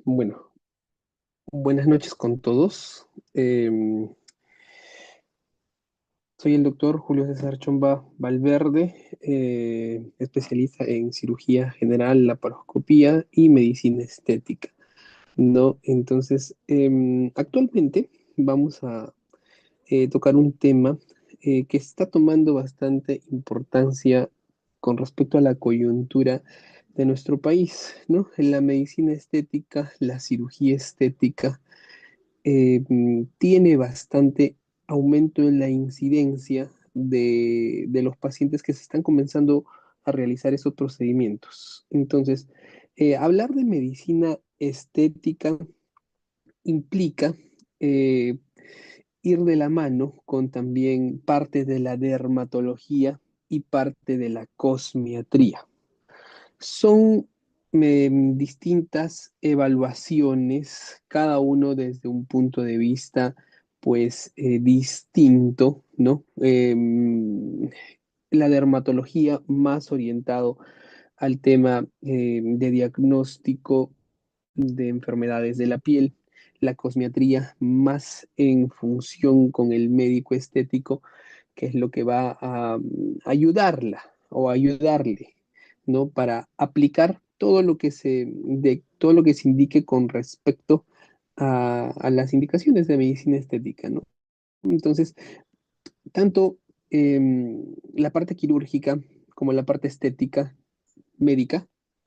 Bueno, buenas noches con todos. Soy el doctor Julio César Chomba Valverde, especialista en cirugía general, laparoscopía y medicina estética, ¿no? Entonces, actualmente vamos a tocar un tema que está tomando bastante importancia con respecto a la coyuntura de nuestro país, ¿no? En la medicina estética, la cirugía estética tiene bastante aumento en la incidencia de los pacientes que se están comenzando a realizar esos procedimientos. Entonces, hablar de medicina estética implica eh, ir de la mano con también parte de la dermatología y parte de la cosmiatría. Son distintas evaluaciones, cada uno desde un punto de vista, pues, distinto, ¿no? La dermatología más orientado al tema de diagnóstico de enfermedades de la piel, la cosmiatría más en función con el médico estético, que es lo que va a ayudarla o ayudarle, ¿no? Para aplicar todo lo que se indique con respecto a las indicaciones de medicina estética, ¿no? Entonces, tanto la parte quirúrgica como la parte estética médica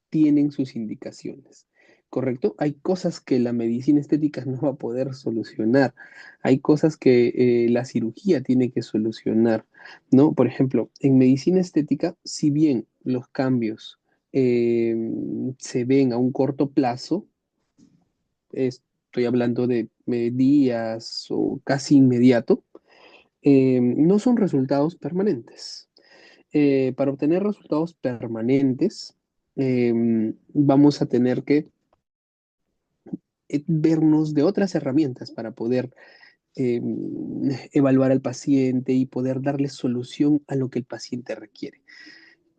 tienen sus indicaciones, ¿correcto? Hay cosas que la medicina estética no va a poder solucionar, hay cosas que la cirugía tiene que solucionar, ¿no? Por ejemplo, en medicina estética, si bien los cambios eh, se ven a un corto plazo, estoy hablando de días o casi inmediato, no son resultados permanentes. Para obtener resultados permanentes, vamos a tener que vernos de otras herramientas para poder eh, evaluar al paciente y poder darle solución a lo que el paciente requiere.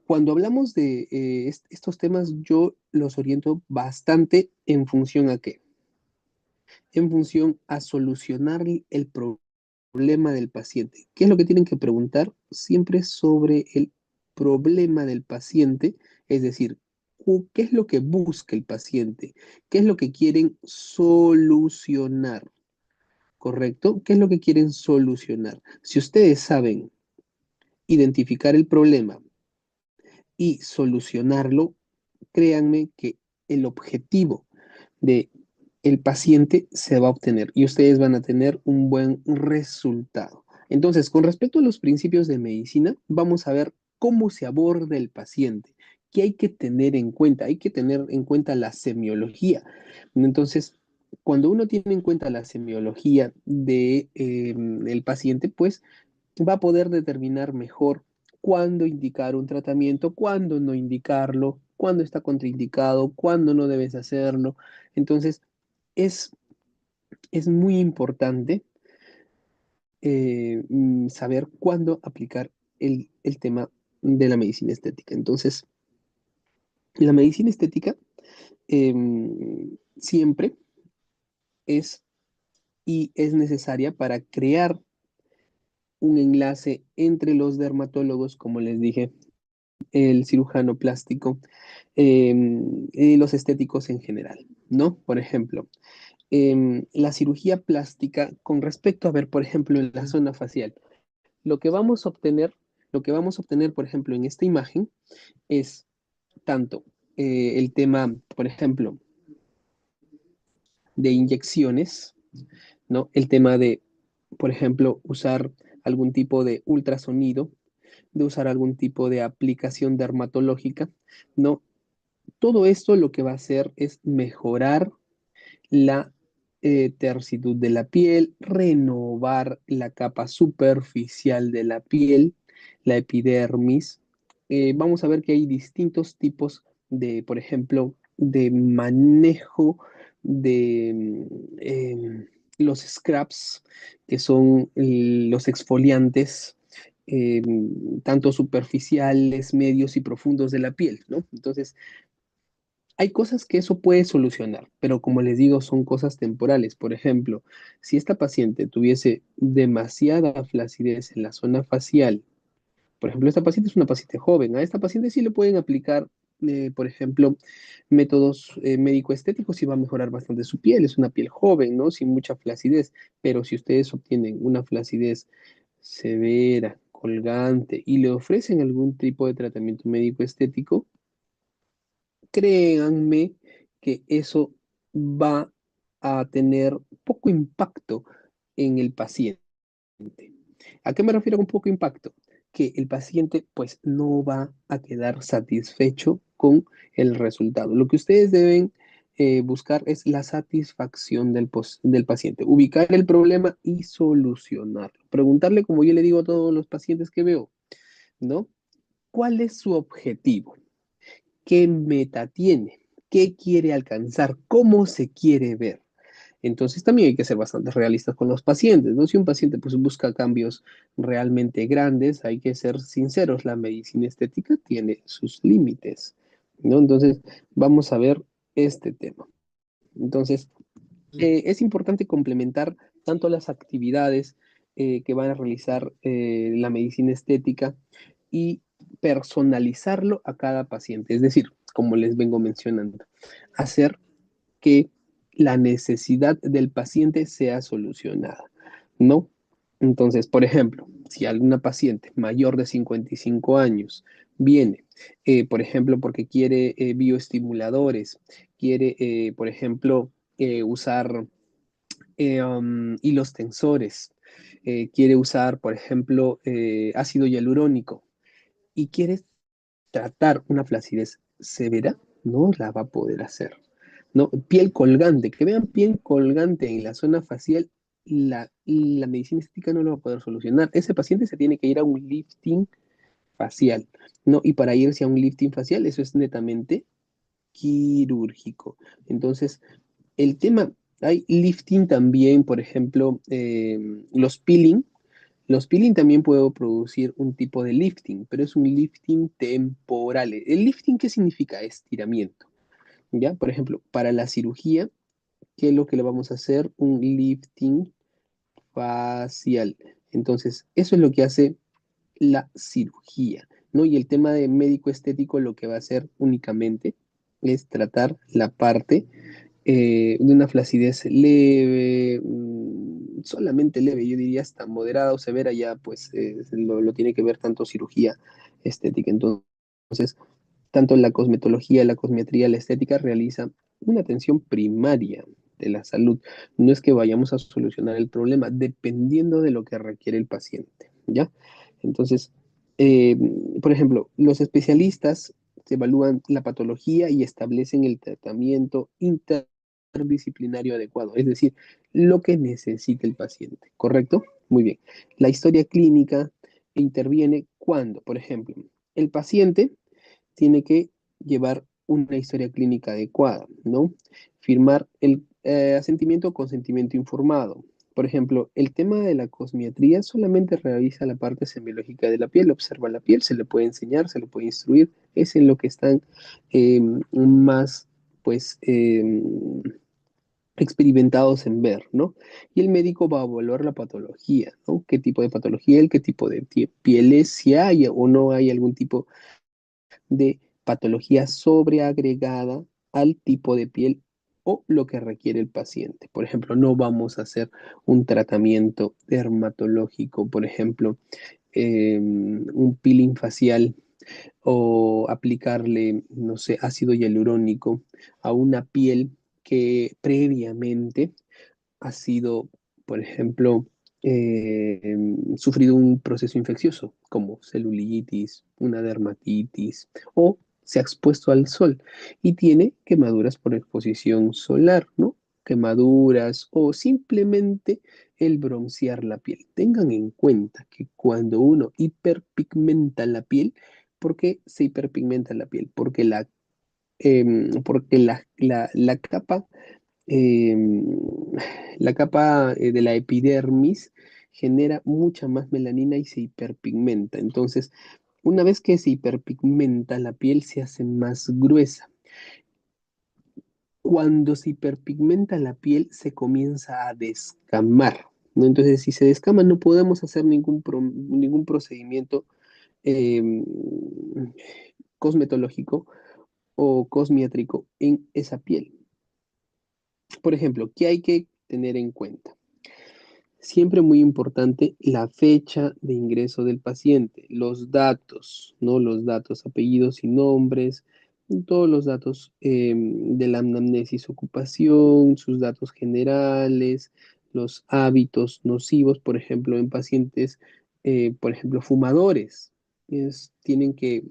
Cuando hablamos de estos temas, yo los oriento bastante en función a qué, en función a solucionar el problema del paciente. ¿Qué es lo que tienen que preguntar? Siempre sobre el problema del paciente, es decir, ¿qué es lo que busca el paciente? ¿Qué es lo que quieren solucionar? ¿Correcto? ¿Qué es lo que quieren solucionar? Si ustedes saben identificar el problema y solucionarlo, créanme que el objetivo de el paciente se va a obtener y ustedes van a tener un buen resultado. Entonces, con respecto a los principios de medicina, vamos a ver cómo se aborda el paciente, qué hay que tener en cuenta. Hay que tener en cuenta la semiología. Entonces, cuando uno tiene en cuenta la semiología del paciente, pues va a poder determinar mejor cuándo indicar un tratamiento, cuándo no indicarlo, cuándo está contraindicado, cuándo no debes hacerlo. Entonces, es, es muy importante saber cuándo aplicar el tema de la medicina estética. Entonces, la medicina estética siempre es y es necesaria para crear un enlace entre los dermatólogos, como les dije, el cirujano plástico y los estéticos en general, ¿no? Por ejemplo, la cirugía plástica con respecto a ver, por ejemplo, en la zona facial, lo que vamos a obtener, lo que vamos a obtener, por ejemplo, en esta imagen es tanto el tema, por ejemplo, de inyecciones, ¿no? El tema de, por ejemplo, usar algún tipo de ultrasonido, de usar algún tipo de aplicación dermatológica, ¿no? Todo esto lo que va a hacer es mejorar la tersitud de la piel, renovar la capa superficial de la piel, la epidermis. Vamos a ver que hay distintos tipos de, por ejemplo, de manejo de los scrubs, que son los exfoliantes, eh, tanto superficiales, medios y profundos de la piel, ¿no? Entonces, Hay cosas que eso puede solucionar, pero como les digo, son cosas temporales. Por ejemplo, si esta paciente tuviese demasiada flacidez en la zona facial, por ejemplo, esta paciente es una paciente joven, a esta paciente sí le pueden aplicar, por ejemplo, métodos médico-estéticos y va a mejorar bastante su piel. Es una piel joven, ¿no? Sin mucha flacidez, pero si ustedes obtienen una flacidez severa, colgante y le ofrecen algún tipo de tratamiento médico-estético, créanme que eso va a tener poco impacto en el paciente. ¿A qué me refiero con poco impacto? Que el paciente pues no va a quedar satisfecho con el resultado. Lo que ustedes deben buscar es la satisfacción del paciente, ubicar el problema y solucionarlo. Preguntarle, como yo le digo a todos los pacientes que veo, ¿no? ¿Cuál es su objetivo? ¿Qué meta tiene? ¿Qué quiere alcanzar? ¿Cómo se quiere ver? Entonces también hay que ser bastante realistas con los pacientes, ¿no? Si un paciente pues busca cambios realmente grandes, hay que ser sinceros, la medicina estética tiene sus límites, ¿no? Entonces vamos a ver este tema. Entonces, es importante complementar tanto las actividades que van a realizar la medicina estética y personalizarlo a cada paciente. Es decir, como les vengo mencionando, hacer que la necesidad del paciente sea solucionada, ¿no? Entonces, por ejemplo, si alguna paciente mayor de 55 años viene, por ejemplo, porque quiere bioestimuladores, quiere, por ejemplo, usar hilos tensores, quiere usar, por ejemplo, ácido hialurónico y quiere tratar una flacidez severa, no la va a poder hacer. ¿No? Piel colgante, que vean piel colgante en la zona facial, la medicina estética no lo va a poder solucionar. Ese paciente se tiene que ir a un lifting facial, ¿no? Y para irse a un lifting facial, eso es netamente quirúrgico. Entonces, el tema, hay lifting también, por ejemplo, los peeling también pueden producir un tipo de lifting, pero es un lifting temporal. ¿El lifting qué significa? Estiramiento, ¿ya? Por ejemplo, para la cirugía, ¿qué es lo que le vamos a hacer? Un lifting facial. Entonces, eso es lo que hace la cirugía, ¿no? Y el tema de médico estético lo que va a hacer únicamente es tratar la parte de una flacidez leve, solamente leve, yo diría hasta moderada o severa, ya pues lo tiene que ver tanto cirugía estética. Entonces, tanto la cosmetología, la cosmetría, la estética realiza una atención primaria de la salud. No es que vayamos a solucionar el problema, dependiendo de lo que requiere el paciente, ¿ya? Entonces, eh, por ejemplo, los especialistas evalúan la patología y establecen el tratamiento interdisciplinario adecuado, es decir, lo que necesita el paciente, ¿correcto? Muy bien. La historia clínica interviene cuando, por ejemplo, el paciente tiene que llevar una historia clínica adecuada, ¿no? Firmar el asentimiento o consentimiento informado. Por ejemplo, el tema de la cosmiatría solamente revisa la parte semiológica de la piel, observa la piel, se le puede enseñar, se le puede instruir, es en lo que están más, pues, experimentados en ver, ¿no? Y el médico va a evaluar la patología, ¿no? ¿Qué tipo de patología, qué tipo de piel es, si hay o no hay algún tipo de patología sobreagregada al tipo de piel o lo que requiere el paciente. Por ejemplo, no vamos a hacer un tratamiento dermatológico, por ejemplo, un peeling facial o aplicarle, no sé, ácido hialurónico a una piel que previamente ha sido, por ejemplo, sufrido un proceso infeccioso como celulitis, una dermatitis o se ha expuesto al sol y tiene quemaduras por exposición solar, ¿no? Quemaduras o simplemente el broncear la piel. Tengan en cuenta que cuando uno hiperpigmenta la piel, ¿por qué se hiperpigmenta la piel? Porque la capa eh, la capa de la epidermis genera mucha más melanina y se hiperpigmenta. Entonces, una vez que se hiperpigmenta, la piel se hace más gruesa. Cuando se hiperpigmenta la piel, se comienza a descamar, ¿no? Entonces, si se descama, no podemos hacer ningún procedimiento eh, cosmetológico o cosmiátrico en esa piel. Por ejemplo, ¿qué hay que tener en cuenta? Siempre muy importante la fecha de ingreso del paciente, los datos, ¿no? Los datos, apellidos y nombres, todos los datos de la anamnesis, ocupación, sus datos generales, los hábitos nocivos, por ejemplo, en pacientes, por ejemplo, fumadores. Tienen que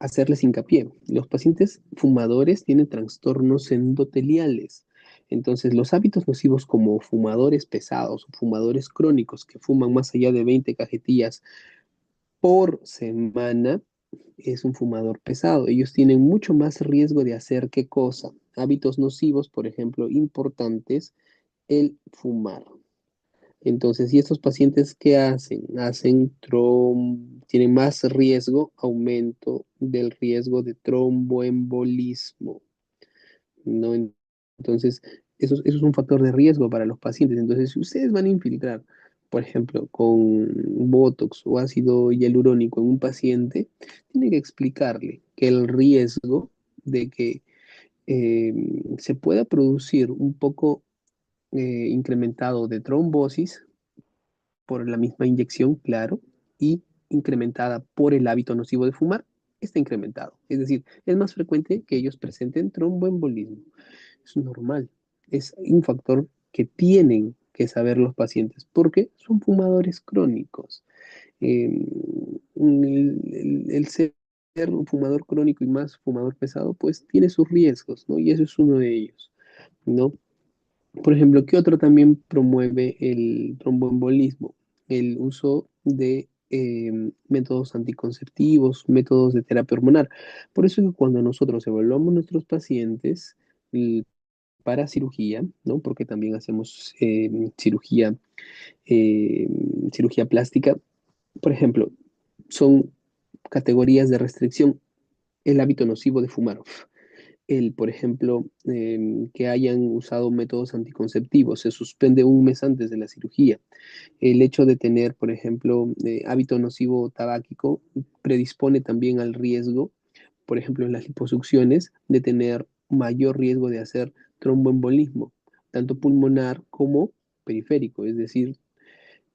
hacerles hincapié. Los pacientes fumadores tienen trastornos endoteliales. Entonces, los hábitos nocivos como fumadores pesados o fumadores crónicos que fuman más allá de 20 cajetillas por semana es un fumador pesado. Ellos tienen mucho más riesgo de hacer qué cosa. Hábitos nocivos, por ejemplo, importantes, el fumar. Entonces, ¿y estos pacientes qué hacen? Tienen más riesgo, aumento del riesgo de tromboembolismo, ¿no? Entonces, eso es un factor de riesgo para los pacientes. Entonces, si ustedes van a infiltrar, por ejemplo, con Botox o ácido hialurónico en un paciente, tienen que explicarle que el riesgo de que eh, se pueda producir un poco incrementado de trombosis por la misma inyección, claro, y incrementada por el hábito nocivo de fumar, está incrementado. Es decir, es más frecuente que ellos presenten tromboembolismo. Es normal, es un factor que tienen que saber los pacientes porque son fumadores crónicos. Eh, el ser un fumador crónico y más fumador pesado, pues tiene sus riesgos, ¿no? Y eso es uno de ellos, ¿no? Por ejemplo, ¿qué otro también promueve el tromboembolismo? El uso de métodos anticonceptivos, métodos de terapia hormonal. Por eso es que cuando nosotros evaluamos nuestros pacientes para cirugía, ¿no? Porque también hacemos eh, cirugía plástica, por ejemplo, son categorías de restricción, el hábito nocivo de fumar, por ejemplo, que hayan usado métodos anticonceptivos, se suspende un mes antes de la cirugía. El hecho de tener, por ejemplo, hábito nocivo tabáquico predispone también al riesgo, por ejemplo, en las liposucciones, de tener mayor riesgo de hacer tromboembolismo, tanto pulmonar como periférico, es decir,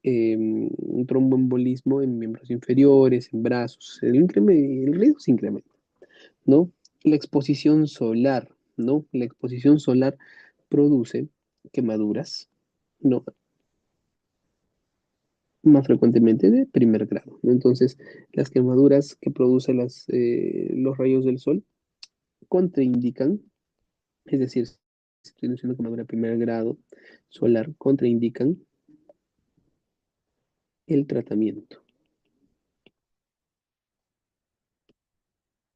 un tromboembolismo en miembros inferiores, en brazos. El riesgo se incrementa, ¿no? La exposición solar, ¿no? La exposición solar produce quemaduras, ¿no? Más frecuentemente de primer grado, ¿no? Entonces, las quemaduras que producen los rayos del sol contraindican, es decir, si tienes una quemadura de primer grado solar, el tratamiento,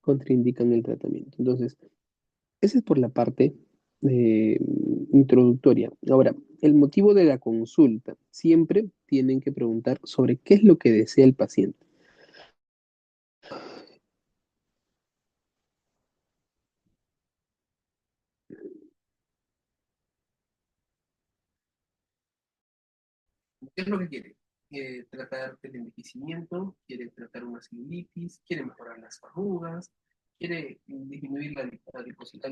contraindican el tratamiento. Entonces, esa es por la parte eh, introductoria. Ahora, el motivo de la consulta. Siempre tienen que preguntar sobre qué es lo que desea el paciente. ¿Qué es lo que quiere? ¿Quiere tratar el envejecimiento? ¿Quiere tratar una celulitis? ¿Quiere mejorar las arrugas? ¿Quiere disminuir la adiposidad?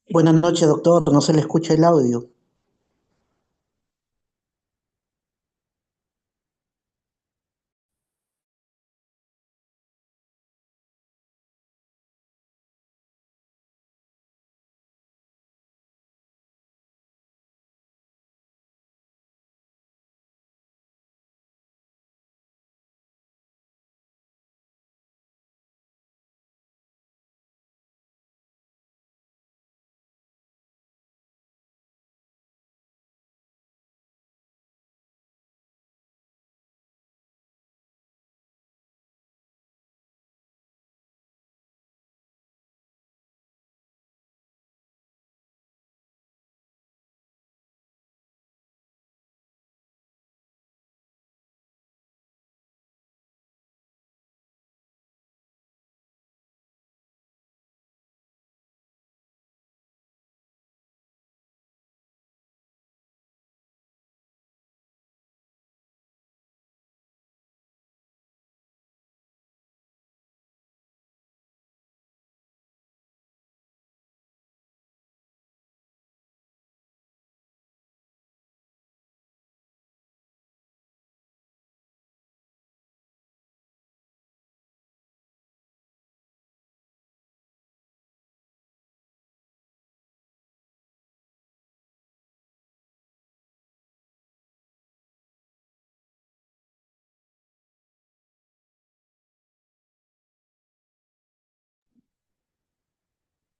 Buenas noches, doctor. No se le escucha el audio.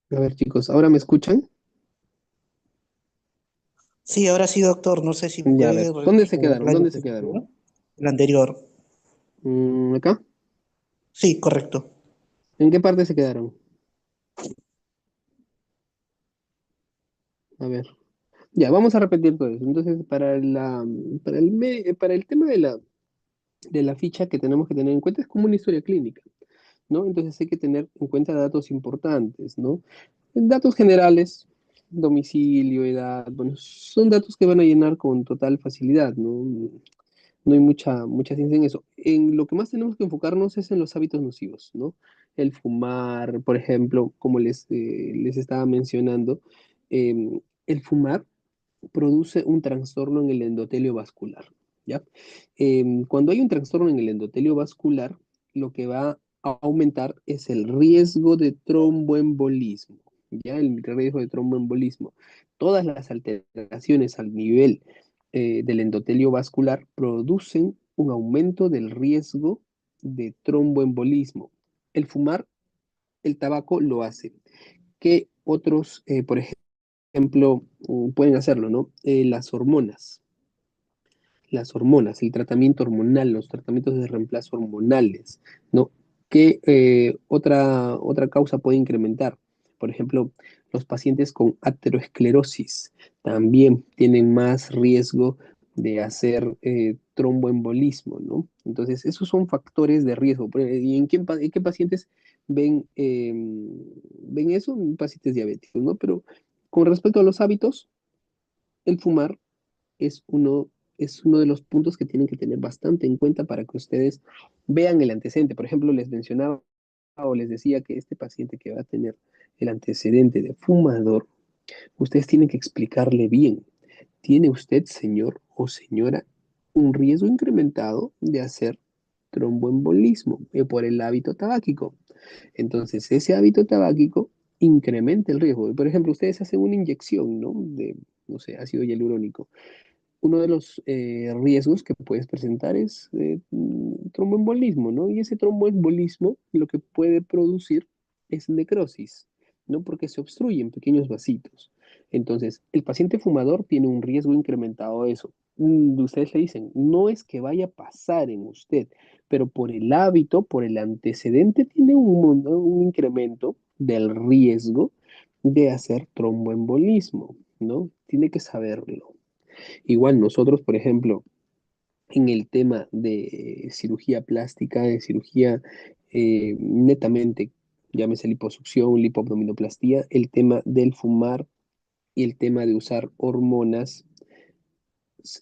A ver, chicos, ¿ahora me escuchan? Sí, ahora sí, doctor. No sé si Ya, a puede ver, ¿dónde se quedaron? repetir lo ¿Dónde que se quedaron? decía. El anterior. ¿Acá? Sí, correcto. ¿En qué parte se quedaron? A ver, ya, vamos a repetir todo eso. Entonces, para el tema de la ficha que tenemos que tener en cuenta es como una historia clínica, ¿no? Entonces hay que tener en cuenta datos importantes, ¿no? Datos generales, domicilio, edad, bueno, son datos que van a llenar con total facilidad, ¿no? No hay mucha ciencia en eso. En lo que más tenemos que enfocarnos es en los hábitos nocivos, ¿no? El fumar, por ejemplo, como les estaba mencionando, el fumar produce un trastorno en el endotelio vascular, ¿ya? Cuando hay un trastorno en el endotelio vascular, lo que va a aumentar es el riesgo de tromboembolismo, ¿ya? El riesgo de tromboembolismo. Todas las alteraciones al nivel del endotelio vascular producen un aumento del riesgo de tromboembolismo. El fumar, el tabaco lo hace. ¿Qué otros, por ejemplo, pueden hacerlo, ¿no? Las hormonas, el tratamiento hormonal, los tratamientos de reemplazo hormonales, ¿no? ¿Qué otra causa puede incrementar? Por ejemplo, los pacientes con aterosclerosis también tienen más riesgo de hacer tromboembolismo, ¿no? Entonces, esos son factores de riesgo. ¿Y en qué pacientes ven eso? En pacientes diabéticos, ¿no? Pero con respecto a los hábitos, el fumar es uno, es uno de los puntos que tienen que tener bastante en cuenta para que ustedes vean el antecedente. Por ejemplo, les mencionaba o les decía que este paciente que va a tener el antecedente de fumador, ustedes tienen que explicarle bien. ¿Tiene usted, señor o señora, un riesgo incrementado de hacer tromboembolismo por el hábito tabáquico? Entonces, ese hábito tabáquico incrementa el riesgo. Por ejemplo, ustedes hacen una inyección, ¿no? De, no sé, ácido hialurónico. Uno de los riesgos que puedes presentar es tromboembolismo, ¿no? Y ese tromboembolismo lo que puede producir es necrosis, ¿no? Porque se obstruyen pequeños vasitos. Entonces, el paciente fumador tiene un riesgo incrementado de eso. Ustedes le dicen, no es que vaya a pasar en usted, pero por el hábito, por el antecedente, tiene un incremento del riesgo de hacer tromboembolismo, ¿no? Tiene que saberlo. Igual nosotros, por ejemplo, en el tema de cirugía plástica, de cirugía netamente, llámese liposucción, lipoabdominoplastía, el tema del fumar y el tema de usar hormonas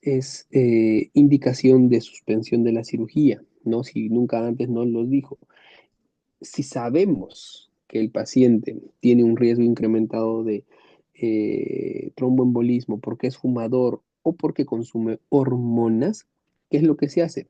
es indicación de suspensión de la cirugía, ¿no? Si nunca antes nos lo dijo. Si sabemos que el paciente tiene un riesgo incrementado tromboembolismo porque es fumador o porque consume hormonas, ¿qué es lo que se hace?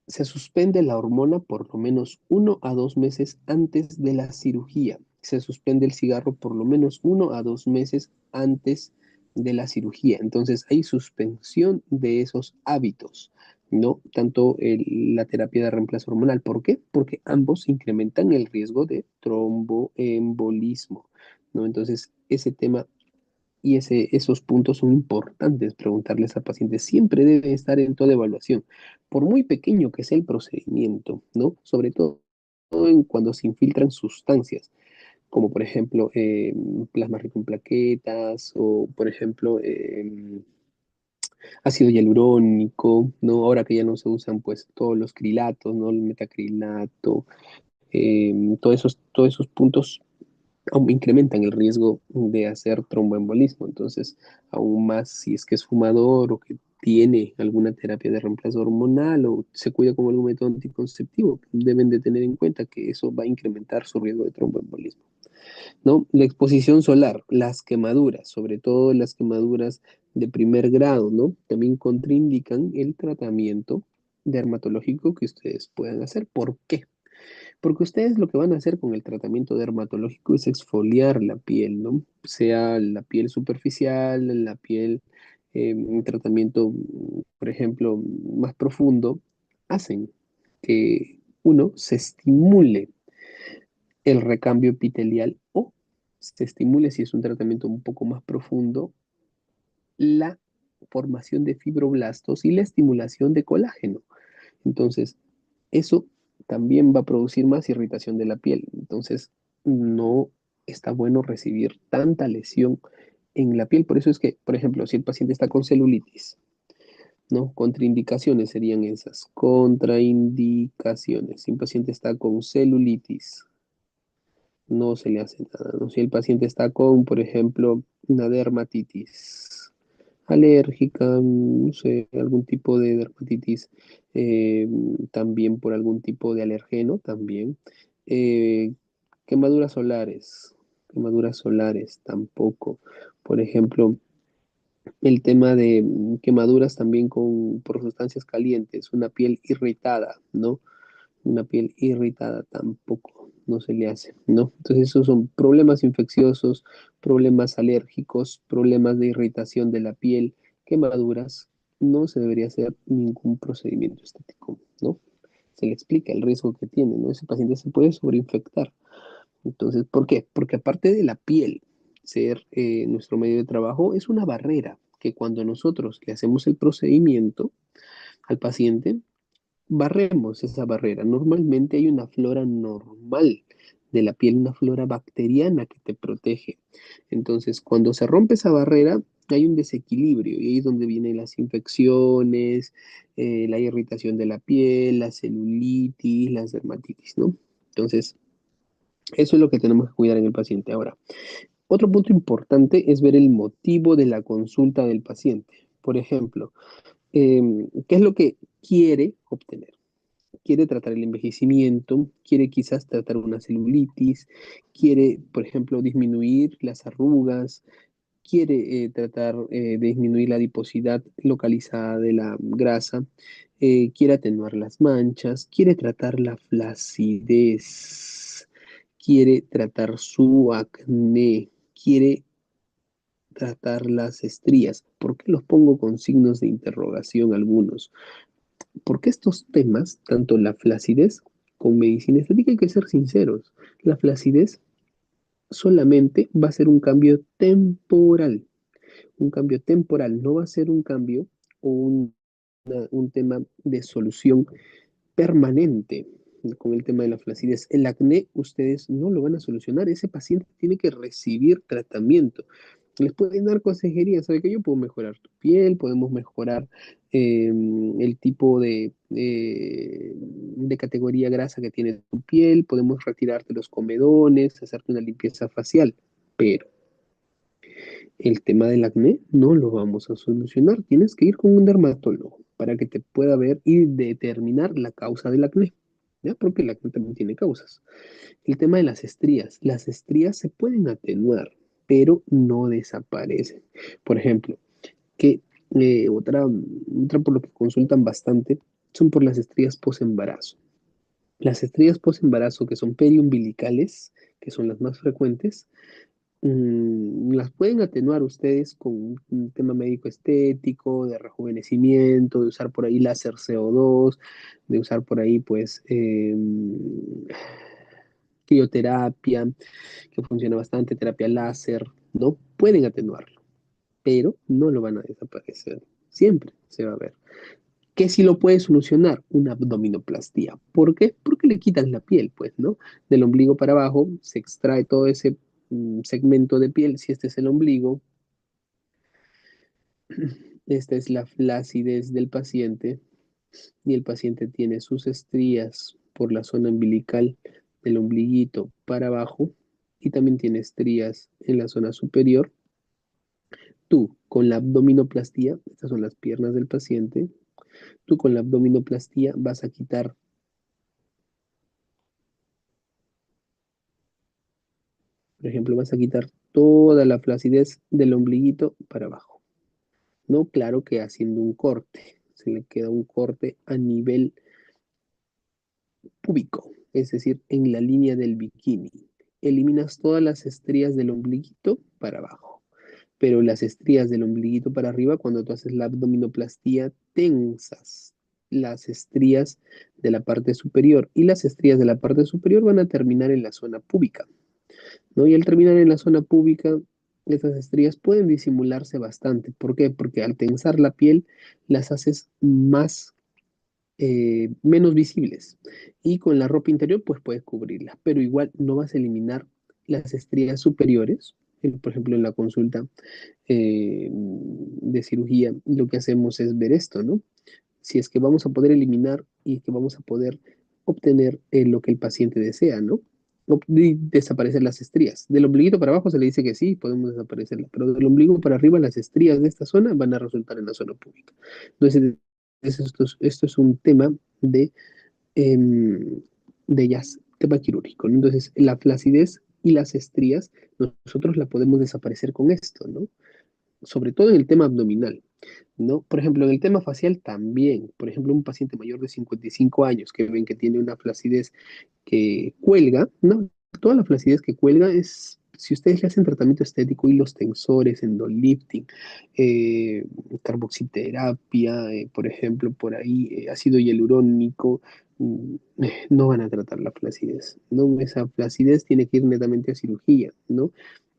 Se suspende la hormona por lo menos 1 a 2 meses antes de la cirugía. Se suspende el cigarro por lo menos 1 a 2 meses antes de la cirugía. Entonces hay suspensión de esos hábitos, ¿no? Tanto la terapia de reemplazo hormonal. ¿Por qué? Porque ambos incrementan el riesgo de tromboembolismo, ¿no? Entonces ese tema y esos puntos son importantes preguntarles al paciente. Siempre debe estar en toda evaluación, por muy pequeño que sea el procedimiento, ¿no? Sobre todo en cuando se infiltran sustancias, como por ejemplo plasma rico en plaquetas o por ejemplo ácido hialurónico, ¿no? Ahora que ya no se usan pues todos los crilatos, ¿no? El metacrilato, todos esos puntos incrementan el riesgo de hacer tromboembolismo. Entonces, aún más si es que es fumador o que tiene alguna terapia de reemplazo hormonal o se cuida con algún método anticonceptivo, deben de tener en cuenta que eso va a incrementar su riesgo de tromboembolismo, ¿no? La exposición solar, las quemaduras, sobre todo las quemaduras de primer grado, ¿no? También contraindican el tratamiento dermatológico que ustedes puedan hacer. ¿Por qué? Porque ustedes lo que van a hacer con el tratamiento dermatológico es exfoliar la piel, ¿no? Sea la piel superficial, la piel, un tratamiento, por ejemplo, más profundo, hacen que uno se estimule el recambio epitelial o se estimule, si es un tratamiento un poco más profundo, la formación de fibroblastos y la estimulación de colágeno. Entonces, eso también va a producir más irritación de la piel. Entonces, no está bueno recibir tanta lesión en la piel. Por eso es que, por ejemplo, si el paciente está con celulitis, ¿no? Contraindicaciones serían esas. Contraindicaciones. Si un paciente está con celulitis, no se le hace nada, ¿no? Si el paciente está con, por ejemplo, una dermatitis alérgica, no sé, algún tipo de dermatitis, eh, también por algún tipo de alergeno, también. Eh, quemaduras solares tampoco. Por ejemplo, el tema de quemaduras también por sustancias calientes, una piel irritada, ¿no? Una piel irritada tampoco, no se le hace, ¿no? Entonces esos son problemas infecciosos, problemas alérgicos, problemas de irritación de la piel, quemaduras. No se debería hacer ningún procedimiento estético, ¿no? Se le explica el riesgo que tiene, ¿no? Ese paciente se puede sobreinfectar. Entonces, ¿por qué? Porque aparte de la piel ser nuestro medio de trabajo, es una barrera que cuando nosotros le hacemos el procedimiento al paciente, barremos esa barrera. Normalmente hay una flora normal de la piel, una flora bacteriana que te protege. Entonces, cuando se rompe esa barrera, hay un desequilibrio y ahí es donde vienen las infecciones, la irritación de la piel, la celulitis, las dermatitis, ¿no? Entonces, eso es lo que tenemos que cuidar en el paciente. Ahora, otro punto importante es ver el motivo de la consulta del paciente. Por ejemplo, ¿qué es lo que quiere obtener? Quiere tratar el envejecimiento, quiere quizás tratar una celulitis, quiere, por ejemplo, disminuir las arrugas, quiere tratar de disminuir la adiposidad localizada de la grasa, quiere atenuar las manchas, quiere tratar la flacidez, quiere tratar su acné, quiere tratar las estrías. ¿Por qué los pongo con signos de interrogación algunos? Porque estos temas, tanto la flacidez con medicina estética, hay que ser sinceros, la flacidez solamente va a ser un cambio temporal, no va a ser un cambio o un tema de solución permanente con el tema de la flacidez. El acné ustedes no lo van a solucionar, ese paciente tiene que recibir tratamiento. Les pueden dar consejería, ¿sabe que yo puedo mejorar tu piel? Podemos mejorar el tipo de categoría grasa que tiene tu piel, podemos retirarte los comedones, hacerte una limpieza facial, pero el tema del acné no lo vamos a solucionar. Tienes que ir con un dermatólogo para que te pueda ver y determinar la causa del acné, ¿ya? Porque el acné también tiene causas. El tema de las estrías se pueden atenuar. pero no desaparecen. Por ejemplo, que otra por lo que consultan bastante son por las estrías post-embarazo. Las estrías post-embarazo que son periumbilicales, que son las más frecuentes, las pueden atenuar ustedes con un tema médico estético, de rejuvenecimiento, de usar por ahí láser CO2, de usar por ahí pues crioterapia, que funciona bastante, terapia láser, ¿no? Pueden atenuarlo, pero no lo van a desaparecer. Siempre se va a ver. ¿Qué si lo puede solucionar? Una abdominoplastía. ¿Por qué? Porque le quitan la piel, pues, ¿no? Del ombligo para abajo se extrae todo ese segmento de piel, si este es el ombligo, esta es la flacidez del paciente y el paciente tiene sus estrías por la zona umbilical del ombliguito para abajo y también tiene estrías en la zona superior. Tú con la abdominoplastía, estas son las piernas del paciente, tú con la abdominoplastía vas a quitar, por ejemplo, vas a quitar toda la flacidez del ombliguito para abajo. No, claro que haciendo un corte, se le queda un corte a nivel púbico, es decir, en la línea del bikini. Eliminas todas las estrías del ombliguito para abajo, pero las estrías del ombliguito para arriba, cuando tú haces la abdominoplastía, tensas las estrías de la parte superior y las estrías de la parte superior van a terminar en la zona púbica, ¿no? Y al terminar en la zona púbica, estas estrías pueden disimularse bastante. ¿Por qué? Porque al tensar la piel, las haces menos visibles. Y con la ropa interior, pues puedes cubrirlas, pero igual no vas a eliminar las estrías superiores. Por ejemplo, en la consulta de cirugía, lo que hacemos es ver esto, ¿no? Si es que vamos a poder eliminar y que vamos a poder obtener lo que el paciente desea, ¿no? Desaparecer las estrías. Del ombliguito para abajo se le dice que sí, podemos desaparecerlas, pero del ombligo para arriba las estrías de esta zona van a resultar en la zona pública. Entonces, esto es un tema em, de ellas, tema quirúrgico, ¿no? Entonces, la flacidez y las estrías, nosotros la podemos desaparecer con esto, ¿no? Sobre todo en el tema abdominal, ¿no? Por ejemplo, en el tema facial también. Por ejemplo, un paciente mayor de 55 años que ven que tiene una flacidez que cuelga, ¿no? Toda la flacidez que cuelga es, si ustedes le hacen tratamiento estético, hilos tensores, endolifting, eh, carboxiterapia, por ejemplo, por ahí, ácido hialurónico, no van a tratar la flacidez, ¿no? Esa flacidez tiene que ir netamente a cirugía, ¿no?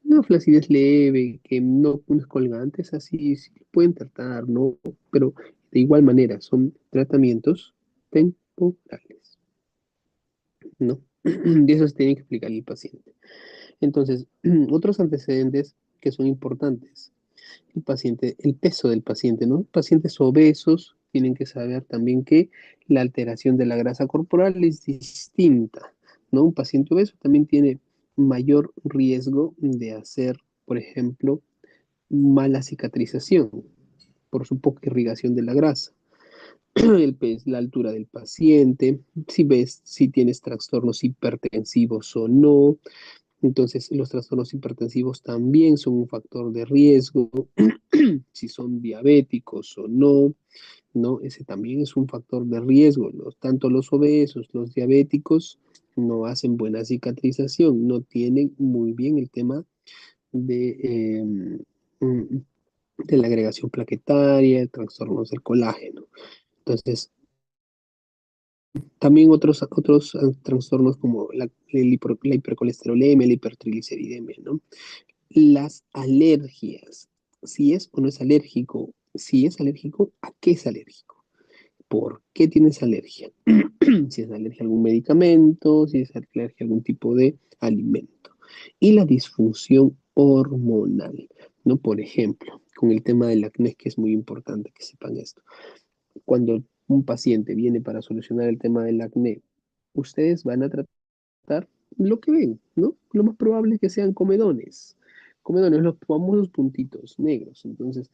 Una flacidez leve, que no es colgante, es así, sí pueden tratar, ¿no? Pero de igual manera son tratamientos temporales, ¿no? Y eso se tiene que explicar al paciente. Entonces, otros antecedentes que son importantes. El paciente, el peso del paciente, ¿no? Pacientes obesos tienen que saber también que la alteración de la grasa corporal es distinta, ¿no? Un paciente obeso también tiene mayor riesgo de hacer, por ejemplo, mala cicatrización por su poca irrigación de la grasa. La altura del paciente, si ves si tienes trastornos hipertensivos o no. Entonces, los trastornos hipertensivos también son un factor de riesgo, si son diabéticos o no, ¿no? Ese también es un factor de riesgo. Tanto los obesos, los diabéticos, no hacen buena cicatrización, no tienen muy bien el tema de, mm, de la agregación plaquetaria, trastornos del colágeno. Entonces, también otros trastornos como la hipercolesterolemia, la hipertrigliceridemia, ¿no? Las alergias, si es o no es alérgico, si es alérgico, ¿a qué es alérgico? ¿Por qué tienes alergia? Si es alergia a algún medicamento, si es alergia a algún tipo de alimento. Y la disfunción hormonal, ¿no? Por ejemplo, con el tema del acné, que es muy importante que sepan esto. Cuando un paciente viene para solucionar el tema del acné, ustedes van a tratar lo que ven, ¿no? Lo más probable es que sean comedones. Comedones, los famosos puntitos negros. Entonces,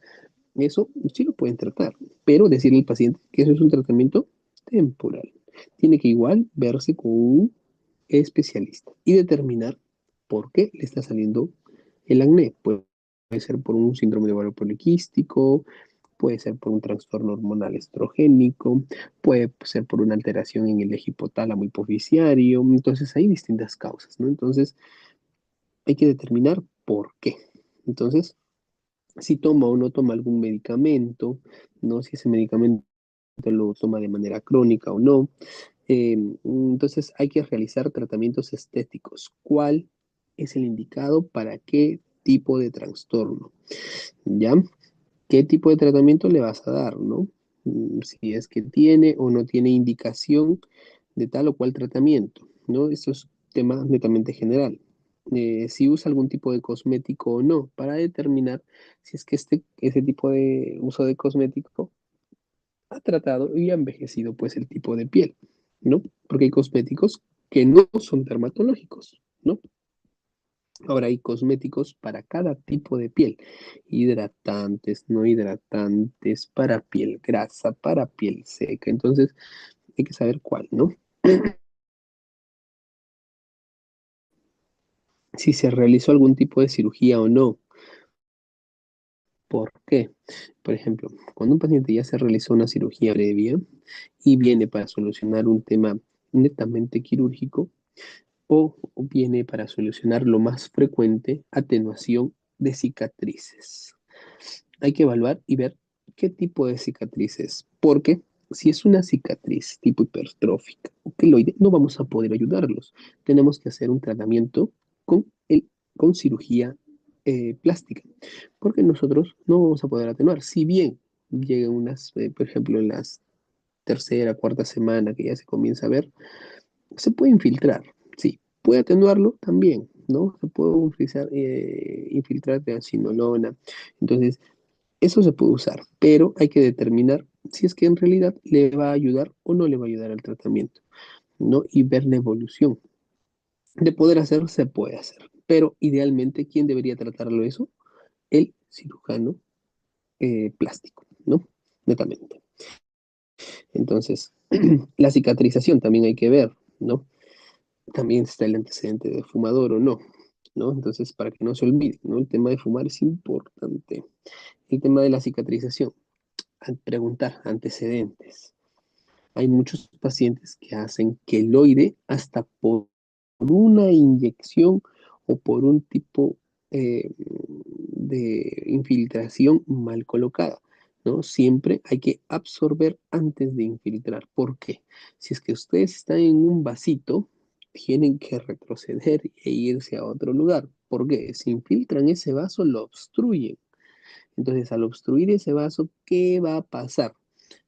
eso sí lo pueden tratar, pero decirle al paciente que eso es un tratamiento temporal. Tiene que igual verse con un especialista y determinar por qué le está saliendo El acné puede ser por un síndrome de ovario poliquístico, puede ser por un trastorno hormonal estrogénico, puede ser por una alteración en el eje hipotálamo hipoficiario. Entonces hay distintas causas, ¿no? Entonces hay que determinar por qué. Entonces, si toma o no toma algún medicamento, ¿no? Si ese medicamento lo toma de manera crónica o no. Entonces hay que realizar tratamientos estéticos. ¿Cuál es el indicado para qué tipo de trastorno? ¿Ya? ¿Qué tipo de tratamiento le vas a dar, no? Si es que tiene o no tiene indicación de tal o cual tratamiento, ¿no? Esto es tema netamente general. Si usa algún tipo de cosmético o no, para determinar si es que ese tipo de uso de cosmético ha tratado y ha envejecido pues el tipo de piel, ¿no? Porque hay cosméticos que no son dermatológicos, ¿no? Ahora hay cosméticos para cada tipo de piel, hidratantes, no hidratantes, para piel grasa, para piel seca, entonces hay que saber cuál, ¿no? Si se realizó algún tipo de cirugía o no. ¿Por qué? Por ejemplo, cuando un paciente ya se realizó una cirugía previa y viene para solucionar un tema netamente quirúrgico, o viene para solucionar lo más frecuente, atenuación de cicatrices. Hay que evaluar y ver qué tipo de cicatrices, porque si es una cicatriz tipo hipertrófica o queloide, no vamos a poder ayudarlos. Tenemos que hacer un tratamiento con, con cirugía plástica, porque nosotros no vamos a poder atenuar. Si bien llegan unas, por ejemplo, en la tercera, cuarta semana que ya se comienza a ver, se puede infiltrar, sí. Puede atenuarlo también, ¿no? Se puede infiltrar de acinolona. Entonces, eso se puede usar, pero hay que determinar si es que en realidad le va a ayudar o no le va a ayudar al tratamiento, ¿no? Y ver la evolución. De poder hacer, se puede hacer, pero idealmente, ¿quién debería tratarlo eso? El cirujano plástico, ¿no? Netamente. Entonces, la cicatrización también hay que ver, ¿no? También está el antecedente de fumador o no, ¿no? Entonces, para que no se olvide, ¿no? El tema de fumar es importante. El tema de la cicatrización, al preguntar antecedentes. Hay muchos pacientes que hacen queloide hasta por una inyección o por un tipo de infiltración mal colocada, ¿no? Siempre hay que absorber antes de infiltrar. ¿Por qué? Si es que ustedes están en un vasito, tienen que retroceder e irse a otro lugar. ¿Por qué? Si infiltran ese vaso, lo obstruyen. Entonces, al obstruir ese vaso, ¿qué va a pasar?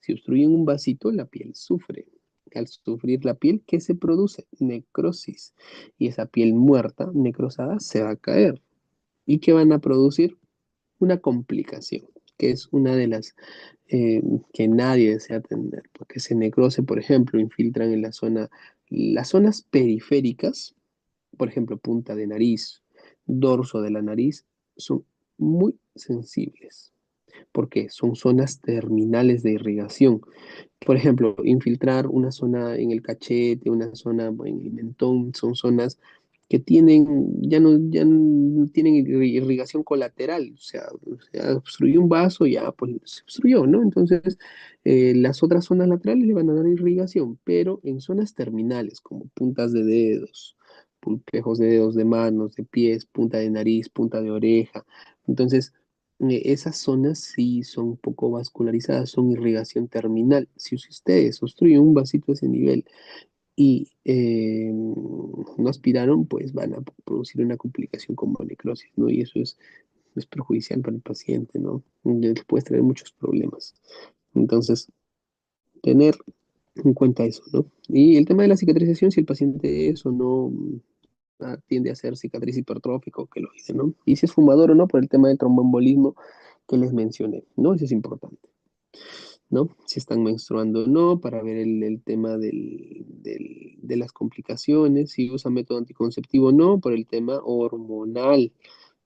Si obstruyen un vasito, la piel sufre. Al sufrir la piel, ¿qué se produce? Necrosis. Y esa piel muerta, necrosada, se va a caer. ¿Y qué van a producir? Una complicación, que es una de las que nadie desea tener, porque se necrose, por ejemplo, infiltran en la zona, las zonas periféricas, por ejemplo, punta de nariz, dorso de la nariz, son muy sensibles porque son zonas terminales de irrigación. Por ejemplo, infiltrar una zona en el cachete, una zona en el mentón, son zonas que tienen, ya no tienen irrigación colateral, o sea, obstruyó un vaso, ya pues se obstruyó, ¿no? Entonces, las otras zonas laterales le van a dar irrigación, pero en zonas terminales, como puntas de dedos, pulpejos de dedos de manos, de pies, punta de nariz, punta de oreja. Entonces, esas zonas sí son un poco vascularizadas, son irrigación terminal. Si ustedes obstruyen un vasito a ese nivel y no aspiraron, pues van a producir una complicación como necrosis, ¿no? Y eso es perjudicial para el paciente, ¿no? Puede traer muchos problemas. Entonces, tener en cuenta eso, ¿no? Y el tema de la cicatrización, si el paciente es o no tiende a ser cicatriz hipertrófica o queloide, ¿no? Y si es fumador o no, por el tema del tromboembolismo que les mencioné, ¿no? Eso es importante, ¿no? Si están menstruando o no, para ver el tema de las complicaciones, si usa método anticonceptivo o no, por el tema hormonal,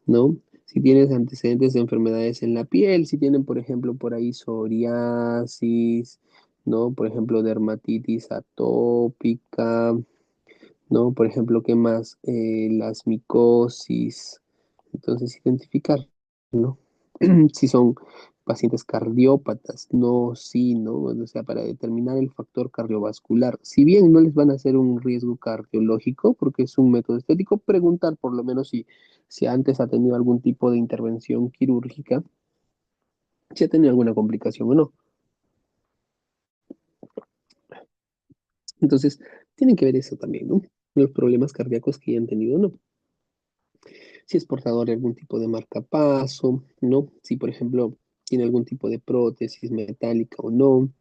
¿no? Si tienes antecedentes de enfermedades en la piel, si tienen, por ejemplo, por ahí psoriasis, ¿no? Por ejemplo, dermatitis atópica, ¿no? Por ejemplo, ¿qué más? Las micosis, Entonces, identificar, ¿no? Si son pacientes cardiópatas, no, sí, ¿no? O sea, para determinar el factor cardiovascular, si bien no les van a hacer un riesgo cardiológico, porque es un método estético, preguntar por lo menos si antes ha tenido algún tipo de intervención quirúrgica, si ha tenido alguna complicación o no. Entonces, tienen que ver eso también, ¿no? Los problemas cardíacos que hayan tenido o no. Si es portador de algún tipo de marcapaso, ¿no? Si, por ejemplo, tiene algún tipo de prótesis metálica o no,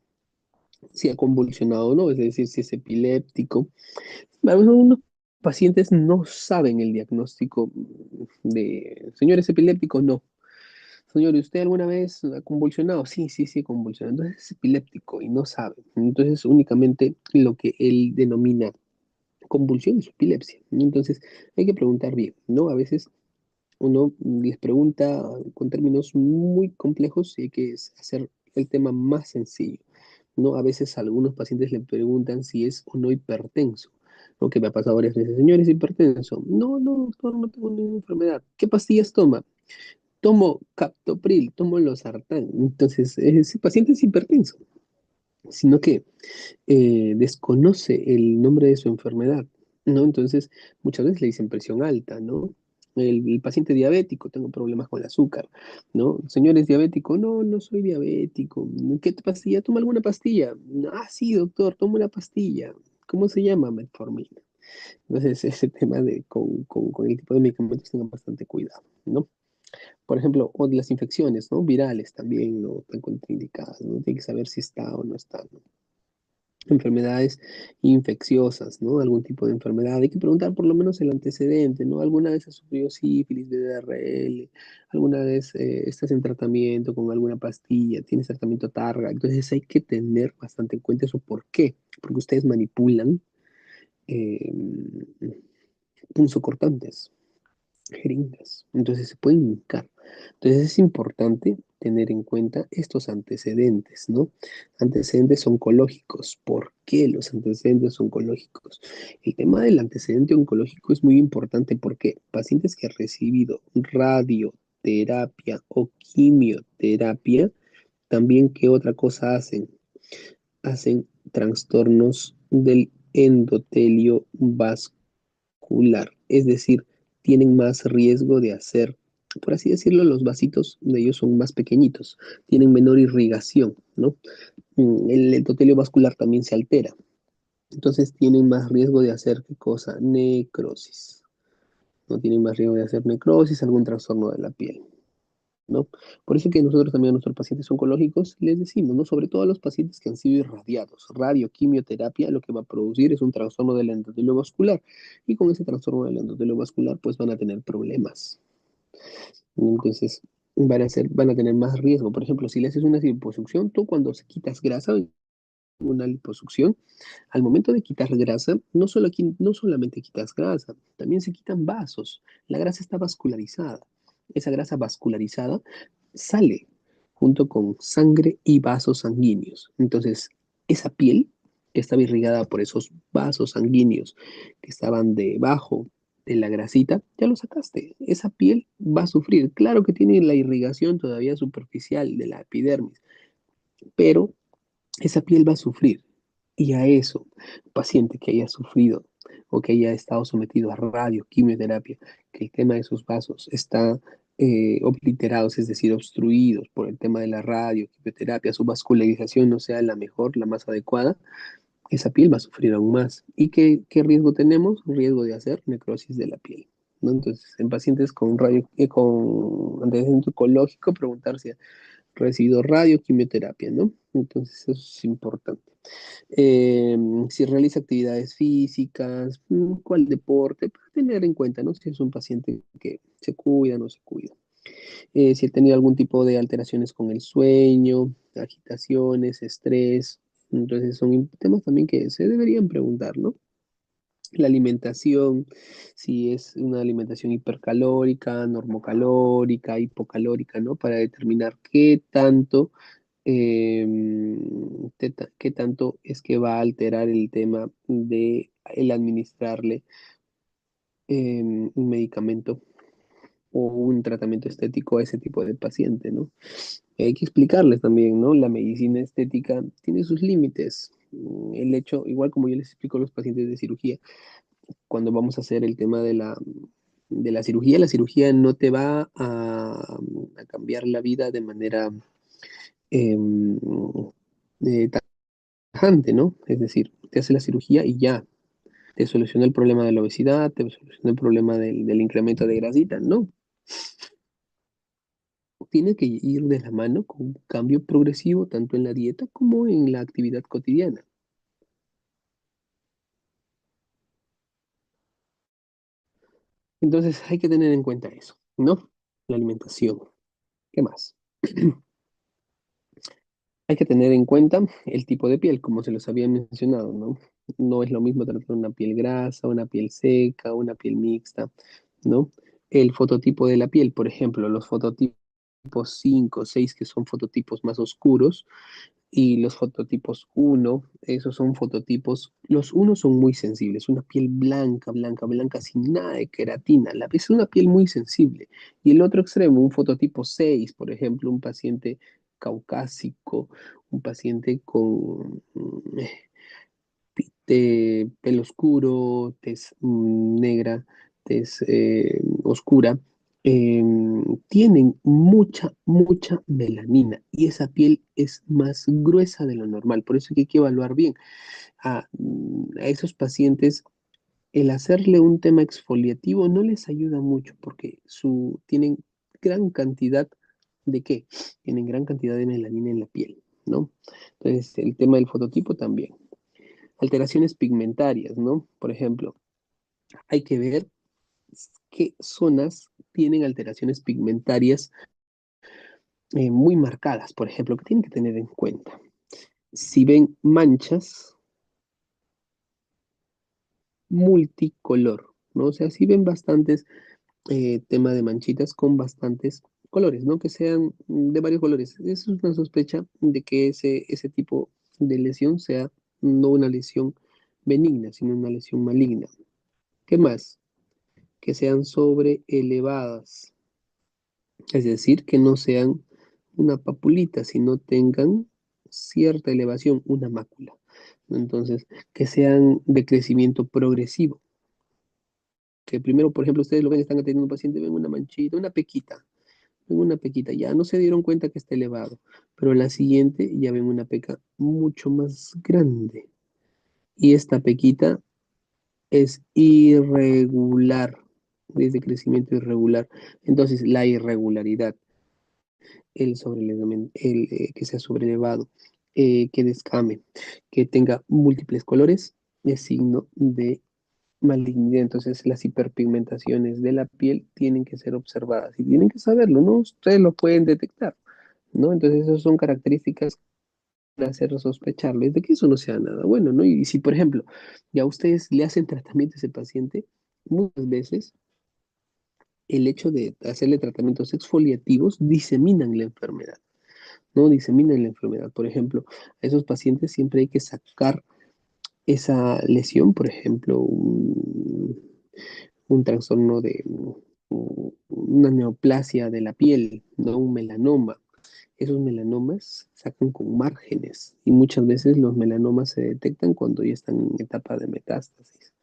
si ha convulsionado o no, es decir, si es epiléptico. Algunos pacientes no saben el diagnóstico de, señor, ¿es epiléptico? No. Señor, ¿y usted alguna vez ha convulsionado? Sí, sí, sí, convulsionado. Entonces es epiléptico y no sabe. Entonces únicamente lo que él denomina convulsión es epilepsia. Entonces hay que preguntar bien, ¿no? A veces uno les pregunta con términos muy complejos y hay que hacer el tema más sencillo, ¿no? A veces a algunos pacientes le preguntan si es o no hipertenso, ¿no? Que me ha pasado varias veces, señor, ¿es hipertenso? No, no, doctor, no tengo ninguna enfermedad. ¿Qué pastillas toma? Tomo captopril, tomo losartán. Entonces, ese paciente es hipertenso, sino que desconoce el nombre de su enfermedad, ¿no? Entonces, muchas veces le dicen presión alta, ¿no? El paciente diabético, tengo problemas con el azúcar, ¿no? Señor, ¿es diabético? No, no soy diabético. ¿Qué pastilla? ¿Toma alguna pastilla? Ah, sí, doctor, tomo una pastilla. ¿Cómo se llama? Metformina. Entonces, ese tema de con el tipo de medicamentos tengan bastante cuidado, ¿no? Por ejemplo, o de las infecciones, ¿no? Virales también, ¿no? Están contraindicadas, ¿no? Tiene que saber si está o no está, ¿no? Enfermedades infecciosas, ¿no? Algún tipo de enfermedad. Hay que preguntar por lo menos el antecedente, ¿no? ¿Alguna vez has sufrido sífilis, VDRL? ¿Alguna vez estás en tratamiento con alguna pastilla? ¿Tienes tratamiento targa? Entonces hay que tener bastante en cuenta eso. ¿Por qué? Porque ustedes manipulan eh, punzocortantes, jeringas. Entonces se pueden hincar. Entonces es importante tener en cuenta estos antecedentes, ¿no? Antecedentes oncológicos. ¿Por qué los antecedentes oncológicos? El tema del antecedente oncológico es muy importante porque pacientes que han recibido radioterapia o quimioterapia, también qué otra cosa hacen? Hacen trastornos del endotelio vascular, es decir, tienen más riesgo de hacer, por así decirlo, los vasitos de ellos son más pequeñitos, tienen menor irrigación, ¿no? El endotelio vascular también se altera, entonces tienen más riesgo de hacer, ¿qué cosa? Necrosis, ¿no? Tienen más riesgo de hacer necrosis, algún trastorno de la piel. ¿No? Por eso que nosotros también a nuestros pacientes oncológicos les decimos, ¿no? Sobre todo a los pacientes que han sido irradiados, radioquimioterapia lo que va a producir es un trastorno del endotelio vascular y con ese trastorno del endotelio vascular pues van a tener problemas. Entonces van a tener más riesgo. Por ejemplo, si le haces una liposucción, tú cuando quitas grasa, una liposucción, al momento de quitar grasa, no solamente quitas grasa, también se quitan vasos. La grasa está vascularizada. Esa grasa vascularizada sale junto con sangre y vasos sanguíneos. Entonces, esa piel que estaba irrigada por esos vasos sanguíneos que estaban debajo de la grasita, ya lo sacaste. Esa piel va a sufrir. Claro que tiene la irrigación todavía superficial de la epidermis, pero esa piel va a sufrir. Y a eso, paciente que haya sufrido o que haya estado sometido a radio, quimioterapia, que el tema de sus vasos está obliterados, es decir, obstruidos por el tema de la radio, quimioterapia, su vascularización no sea la mejor, la más adecuada, esa piel va a sufrir aún más. ¿Y qué riesgo tenemos? Un riesgo de hacer necrosis de la piel, ¿no? Entonces, en pacientes con radio, con antecedente oncológico, preguntarse recibido radioquimioterapia, ¿no? Entonces eso es importante. Si realiza actividades físicas, cuál deporte, para tener en cuenta, ¿no? Si es un paciente que se cuida, no se cuida. Si ha tenido algún tipo de alteraciones con el sueño, agitaciones, estrés. Entonces son temas también que se deberían preguntar, ¿no? La alimentación, si es una alimentación hipercalórica, normocalórica, hipocalórica, ¿no? Para determinar qué tanto es que va a alterar el tema de el administrarle un medicamento o un tratamiento estético a ese tipo de paciente, ¿no? Hay que explicarles también, ¿no? La medicina estética tiene sus límites. El hecho, igual como yo les explico a los pacientes de cirugía, cuando vamos a hacer el tema de la cirugía no te va a cambiar la vida de manera em, eh, tajante, ¿no? Es decir, te hace la cirugía y ya, te soluciona el problema de la obesidad, te soluciona el problema del incremento de grasita, no. Tiene que ir de la mano con un cambio progresivo tanto en la dieta como en la actividad cotidiana. Entonces hay que tener en cuenta eso, ¿no? La alimentación. ¿Qué más? Hay que tener en cuenta el tipo de piel, como se los había mencionado, ¿no? No es lo mismo tratar una piel grasa, una piel seca, una piel mixta, ¿no? El fototipo de la piel, por ejemplo, los fototipos 5, 6, que son fototipos más oscuros, y los fototipos uno, esos son fototipos, los unos son muy sensibles, una piel blanca, blanca, blanca, sin nada de queratina, es una piel muy sensible. Y el otro extremo, un fototipo 6, por ejemplo, un paciente caucásico, un paciente con pelo oscuro, tez negra, tez oscura, tienen mucha, mucha melanina y esa piel es más gruesa de lo normal. Por eso hay que evaluar bien a esos pacientes. El hacerle un tema exfoliativo no les ayuda mucho porque tienen gran cantidad de qué? Tienen gran cantidad de melanina en la piel, ¿no? Entonces, el tema del fototipo también. Alteraciones pigmentarias, ¿no? Por ejemplo, hay que ver qué zonas tienen alteraciones pigmentarias muy marcadas, por ejemplo, que tienen que tener en cuenta. Si ven manchas multicolor, ¿no? O sea, si ven bastantes tema de manchitas con bastantes colores, ¿no? Que sean de varios colores. Eso es una sospecha de que ese tipo de lesión sea no una lesión benigna, sino una lesión maligna. ¿Qué más? Que sean sobre elevadas, es decir, que no sean una papulita, sino tengan cierta elevación, una mácula. Entonces, que sean de crecimiento progresivo. Que primero, por ejemplo, ustedes lo ven, están atendiendo a un paciente, ven una manchita, ven una pequita, ya no se dieron cuenta que está elevado, pero la siguiente ya ven una peca mucho más grande. Y esta pequita es irregular, es de crecimiento irregular. Entonces, la irregularidad, que sea sobrelevado, que descame, que tenga múltiples colores, es signo de malignidad. Entonces, las hiperpigmentaciones de la piel tienen que ser observadas y tienen que saberlo, ¿no? Ustedes lo pueden detectar, ¿no? Entonces, esas son características para hacer sospecharles de que eso no sea nada bueno, ¿no? Y si, por ejemplo, ya ustedes le hacen tratamiento a ese paciente, muchas veces el hecho de hacerle tratamientos exfoliativos diseminan la enfermedad, ¿no? Diseminan la enfermedad. Por ejemplo, a esos pacientes siempre hay que sacar esa lesión, por ejemplo, un trastorno de una neoplasia de la piel, ¿no? Un melanoma. Esos melanomas sacan con márgenes y muchas veces los melanomas se detectan cuando ya están en etapa de metástasis,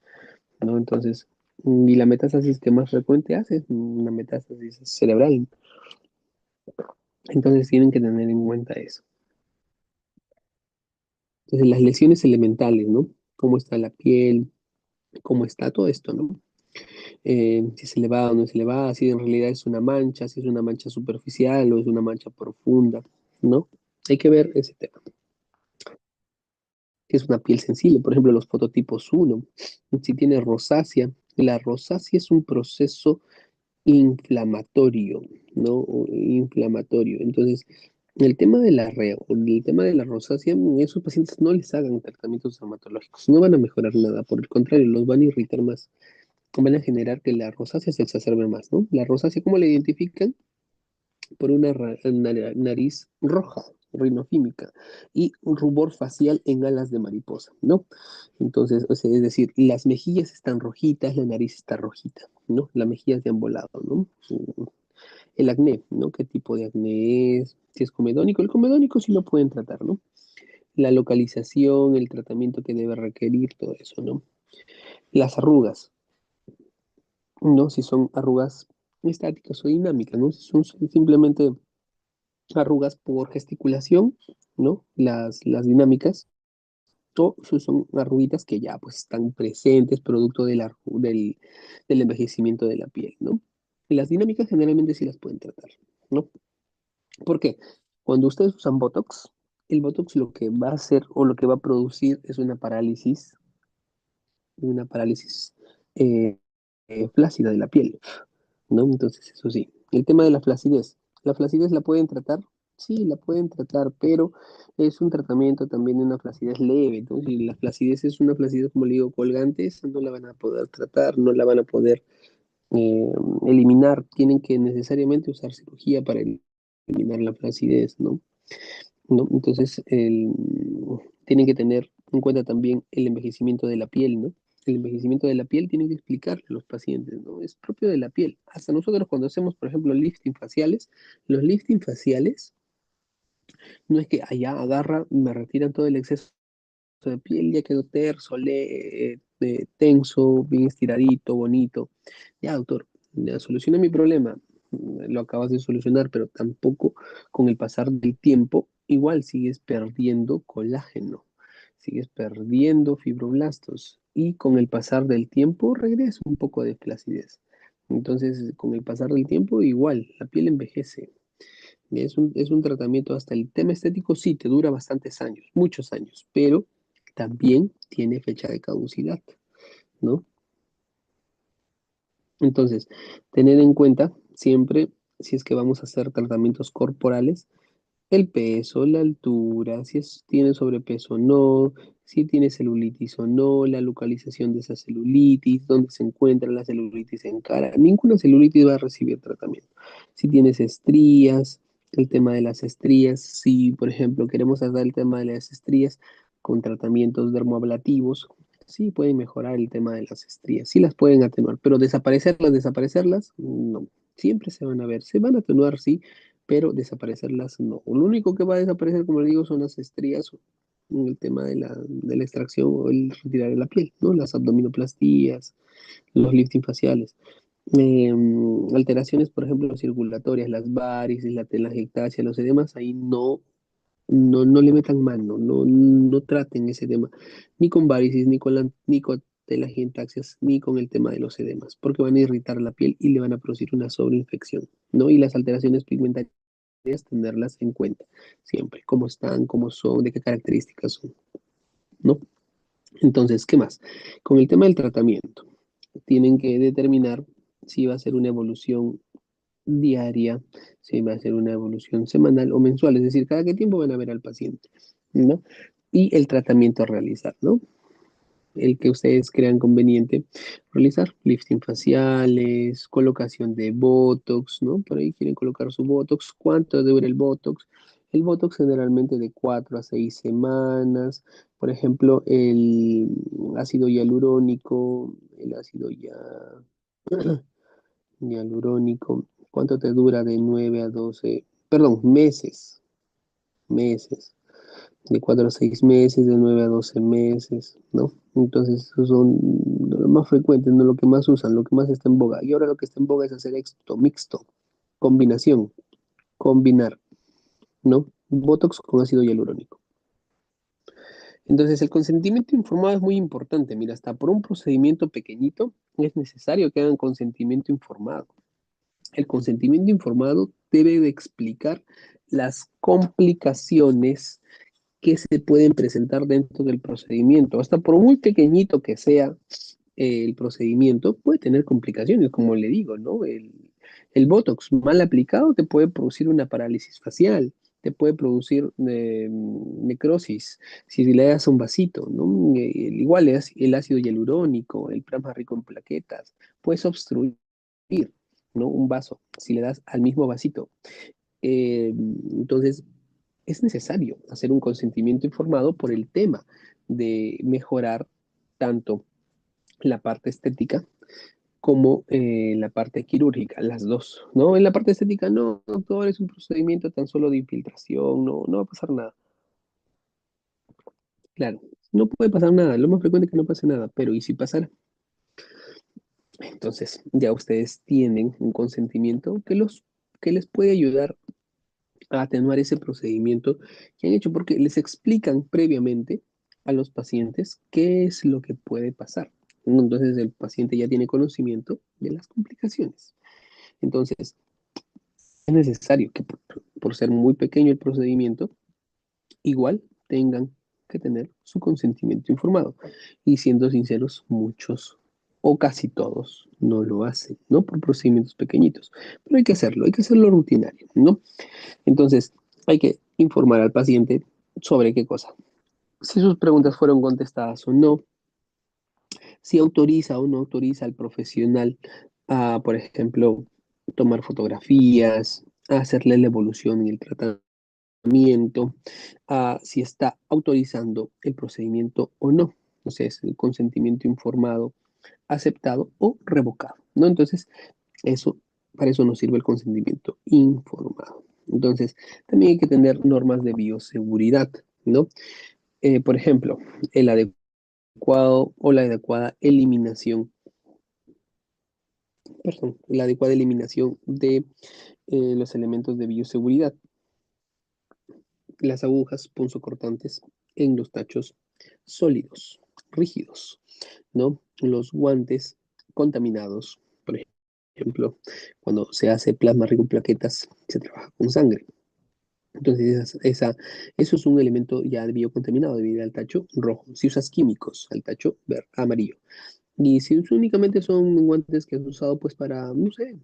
¿no? Entonces, y la metástasis que más frecuente hace es una metástasis cerebral. Entonces tienen que tener en cuenta eso. Entonces, las lesiones elementales, ¿no? Cómo está la piel, cómo está todo esto, ¿no? Si es elevada o no es elevada, si en realidad es una mancha, si es una mancha superficial o es una mancha profunda, ¿no? Hay que ver ese tema, que es una piel sensible, por ejemplo, los fototipos uno, si tiene rosácea, la rosácea es un proceso inflamatorio, ¿no? Inflamatorio. Entonces, el tema de la rosácea, a esos pacientes no les hagan tratamientos dermatológicos, no van a mejorar nada, por el contrario, los van a irritar más, van a generar que la rosácea se exacerbe más, ¿no? La rosácea, ¿cómo la identifican? Por una nariz roja, rinofímica, y un rubor facial en alas de mariposa, ¿no? Entonces, o sea, es decir, las mejillas están rojitas, la nariz está rojita. ¿no? Las mejillas de ambos lados, ¿no? El acné, ¿no? ¿Qué tipo de acné es? Si es comedónico, el comedónico sí lo pueden tratar, ¿no? La localización, el tratamiento que debe requerir, todo eso, ¿no? Las arrugas, ¿no? Si son arrugas estáticas o dinámicas, ¿no? Si son simplemente arrugas por gesticulación, ¿no? Las dinámicas, o si son arruguitas que ya pues están presentes producto del envejecimiento de la piel, ¿no? Las dinámicas generalmente sí las pueden tratar, ¿no? ¿Por qué? Cuando ustedes usan Botox, el Botox lo que va a hacer o lo que va a producir es una parálisis eh, flácida de la piel, ¿no? Entonces, eso sí. El tema de la flacidez la pueden tratar, sí, la pueden tratar, pero es un tratamiento también de una flacidez leve, ¿no? Si la flacidez es una flacidez, como le digo, colgante, esa no la van a poder tratar, no la van a poder eh, eliminar, tienen que necesariamente usar cirugía para eliminar la flacidez, ¿no? ¿No? Entonces, tienen que tener en cuenta también el envejecimiento de la piel, ¿no? El envejecimiento de la piel tienen que explicarle a los pacientes, ¿no? Es propio de la piel. Hasta nosotros cuando hacemos, por ejemplo, lifting faciales, los lifting faciales no es que allá agarra, me retiran todo el exceso de piel, ya quedó terso, tenso, bien estiradito, bonito. Ya, doctor, ya soluciona mi problema. Lo acabas de solucionar, pero tampoco con el pasar del tiempo, igual sigues perdiendo colágeno, sigues perdiendo fibroblastos y con el pasar del tiempo regresa un poco de flacidez. Entonces, con el pasar del tiempo, igual, la piel envejece. Es un tratamiento, hasta el tema estético sí, te dura bastantes años, muchos años, pero también tiene fecha de caducidad, ¿no? Entonces, tener en cuenta siempre, si es que vamos a hacer tratamientos corporales, el peso, la altura, si tiene sobrepeso o no, si tiene celulitis o no, la localización de esa celulitis, dónde se encuentra la celulitis en cara. Ninguna celulitis va a recibir tratamiento. Si tienes estrías, el tema de las estrías, si por ejemplo queremos tratar el tema de las estrías con tratamientos dermoablativos, sí pueden mejorar el tema de las estrías, sí las pueden atenuar, pero desaparecerlas, no. Siempre se van a ver, se van a atenuar, sí, pero desaparecerlas no. Lo único que va a desaparecer, como le digo, son las estrías en el tema de la extracción o el retirar de la piel, ¿no? Las abdominoplastías, los lifting faciales. Alteraciones, por ejemplo, circulatorias, las varices, la telangiectasia, los edemas, ahí no le metan mano, no traten ese tema, ni con varices, ni con telangiectasias, ni con el tema de los edemas, porque van a irritar la piel y le van a producir una sobreinfección, ¿no? Y las alteraciones pigmentarias tenerlas en cuenta siempre, cómo están, cómo son, de qué características son, ¿no? Entonces, ¿qué más? Con el tema del tratamiento, tienen que determinar si va a ser una evolución diaria, si va a ser una evolución semanal o mensual, es decir, cada qué tiempo van a ver al paciente, ¿no? Y el tratamiento a realizar, ¿no? El que ustedes crean conveniente realizar, lifting faciales, colocación de Botox, ¿no? Por ahí quieren colocar su Botox. ¿Cuánto dura el Botox? El Botox generalmente de 4 a 6 semanas. Por ejemplo, el ácido hialurónico, el ácido hialurónico, ¿cuánto te dura? De 9 a 12, perdón, meses, de 4 a 6 meses, de 9 a 12 meses, ¿no? Entonces, esos son lo más frecuentes, no lo que más usan, lo que más está en boga. Y ahora lo que está en boga es hacer éxito, mixto, combinación, combinar, ¿no? Botox con ácido hialurónico. Entonces, el consentimiento informado es muy importante. Mira, hasta por un procedimiento pequeñito es necesario que hagan consentimiento informado. El consentimiento informado debe de explicar las complicaciones que se pueden presentar dentro del procedimiento. Hasta por muy pequeñito que sea el procedimiento, puede tener complicaciones, como le digo, ¿no? El Botox mal aplicado te puede producir una parálisis facial, te puede producir necrosis si le das un vasito, ¿no? Igual es el ácido hialurónico, el plasma rico en plaquetas, puedes obstruir, ¿no? Un vaso si le das al mismo vasito. Entonces, es necesario hacer un consentimiento informado por el tema de mejorar tanto la parte estética como la parte quirúrgica, las dos, ¿no? En la parte estética, no, doctor, es un procedimiento tan solo de infiltración, no va a pasar nada. Claro, no puede pasar nada, lo más frecuente es que no pase nada, pero ¿y si pasara? Entonces, ya ustedes tienen un consentimiento que les puede ayudar a atenuar ese procedimiento que han hecho, porque les explican previamente a los pacientes qué es lo que puede pasar. Entonces, el paciente ya tiene conocimiento de las complicaciones. Entonces, es necesario que por ser muy pequeño el procedimiento, igual tengan que tener su consentimiento informado. Y siendo sinceros, muchos o casi todos no lo hacen, ¿no? Por procedimientos pequeñitos. Pero hay que hacerlo rutinario, ¿no? Entonces, hay que informar al paciente sobre qué cosa. Si sus preguntas fueron contestadas o no, si autoriza o no autoriza al profesional a, por ejemplo, tomar fotografías, a hacerle la evolución en el tratamiento, a si está autorizando el procedimiento o no. O sea, es el consentimiento informado, aceptado o revocado, ¿no? Entonces, eso, para eso nos sirve el consentimiento informado. Entonces, también hay que tener normas de bioseguridad, ¿no? Por ejemplo, el adecuado o la adecuada eliminación, perdón, la adecuada eliminación de los elementos de bioseguridad, las agujas punzocortantes en los tachos sólidos, rígidos, ¿no? Los guantes contaminados, por ejemplo, cuando se hace plasma rico en plaquetas, se trabaja con sangre. Entonces, eso es un elemento ya biocontaminado debido al tacho rojo. Si usas químicos, al tacho amarillo. Y si únicamente son guantes que has usado pues para, no sé,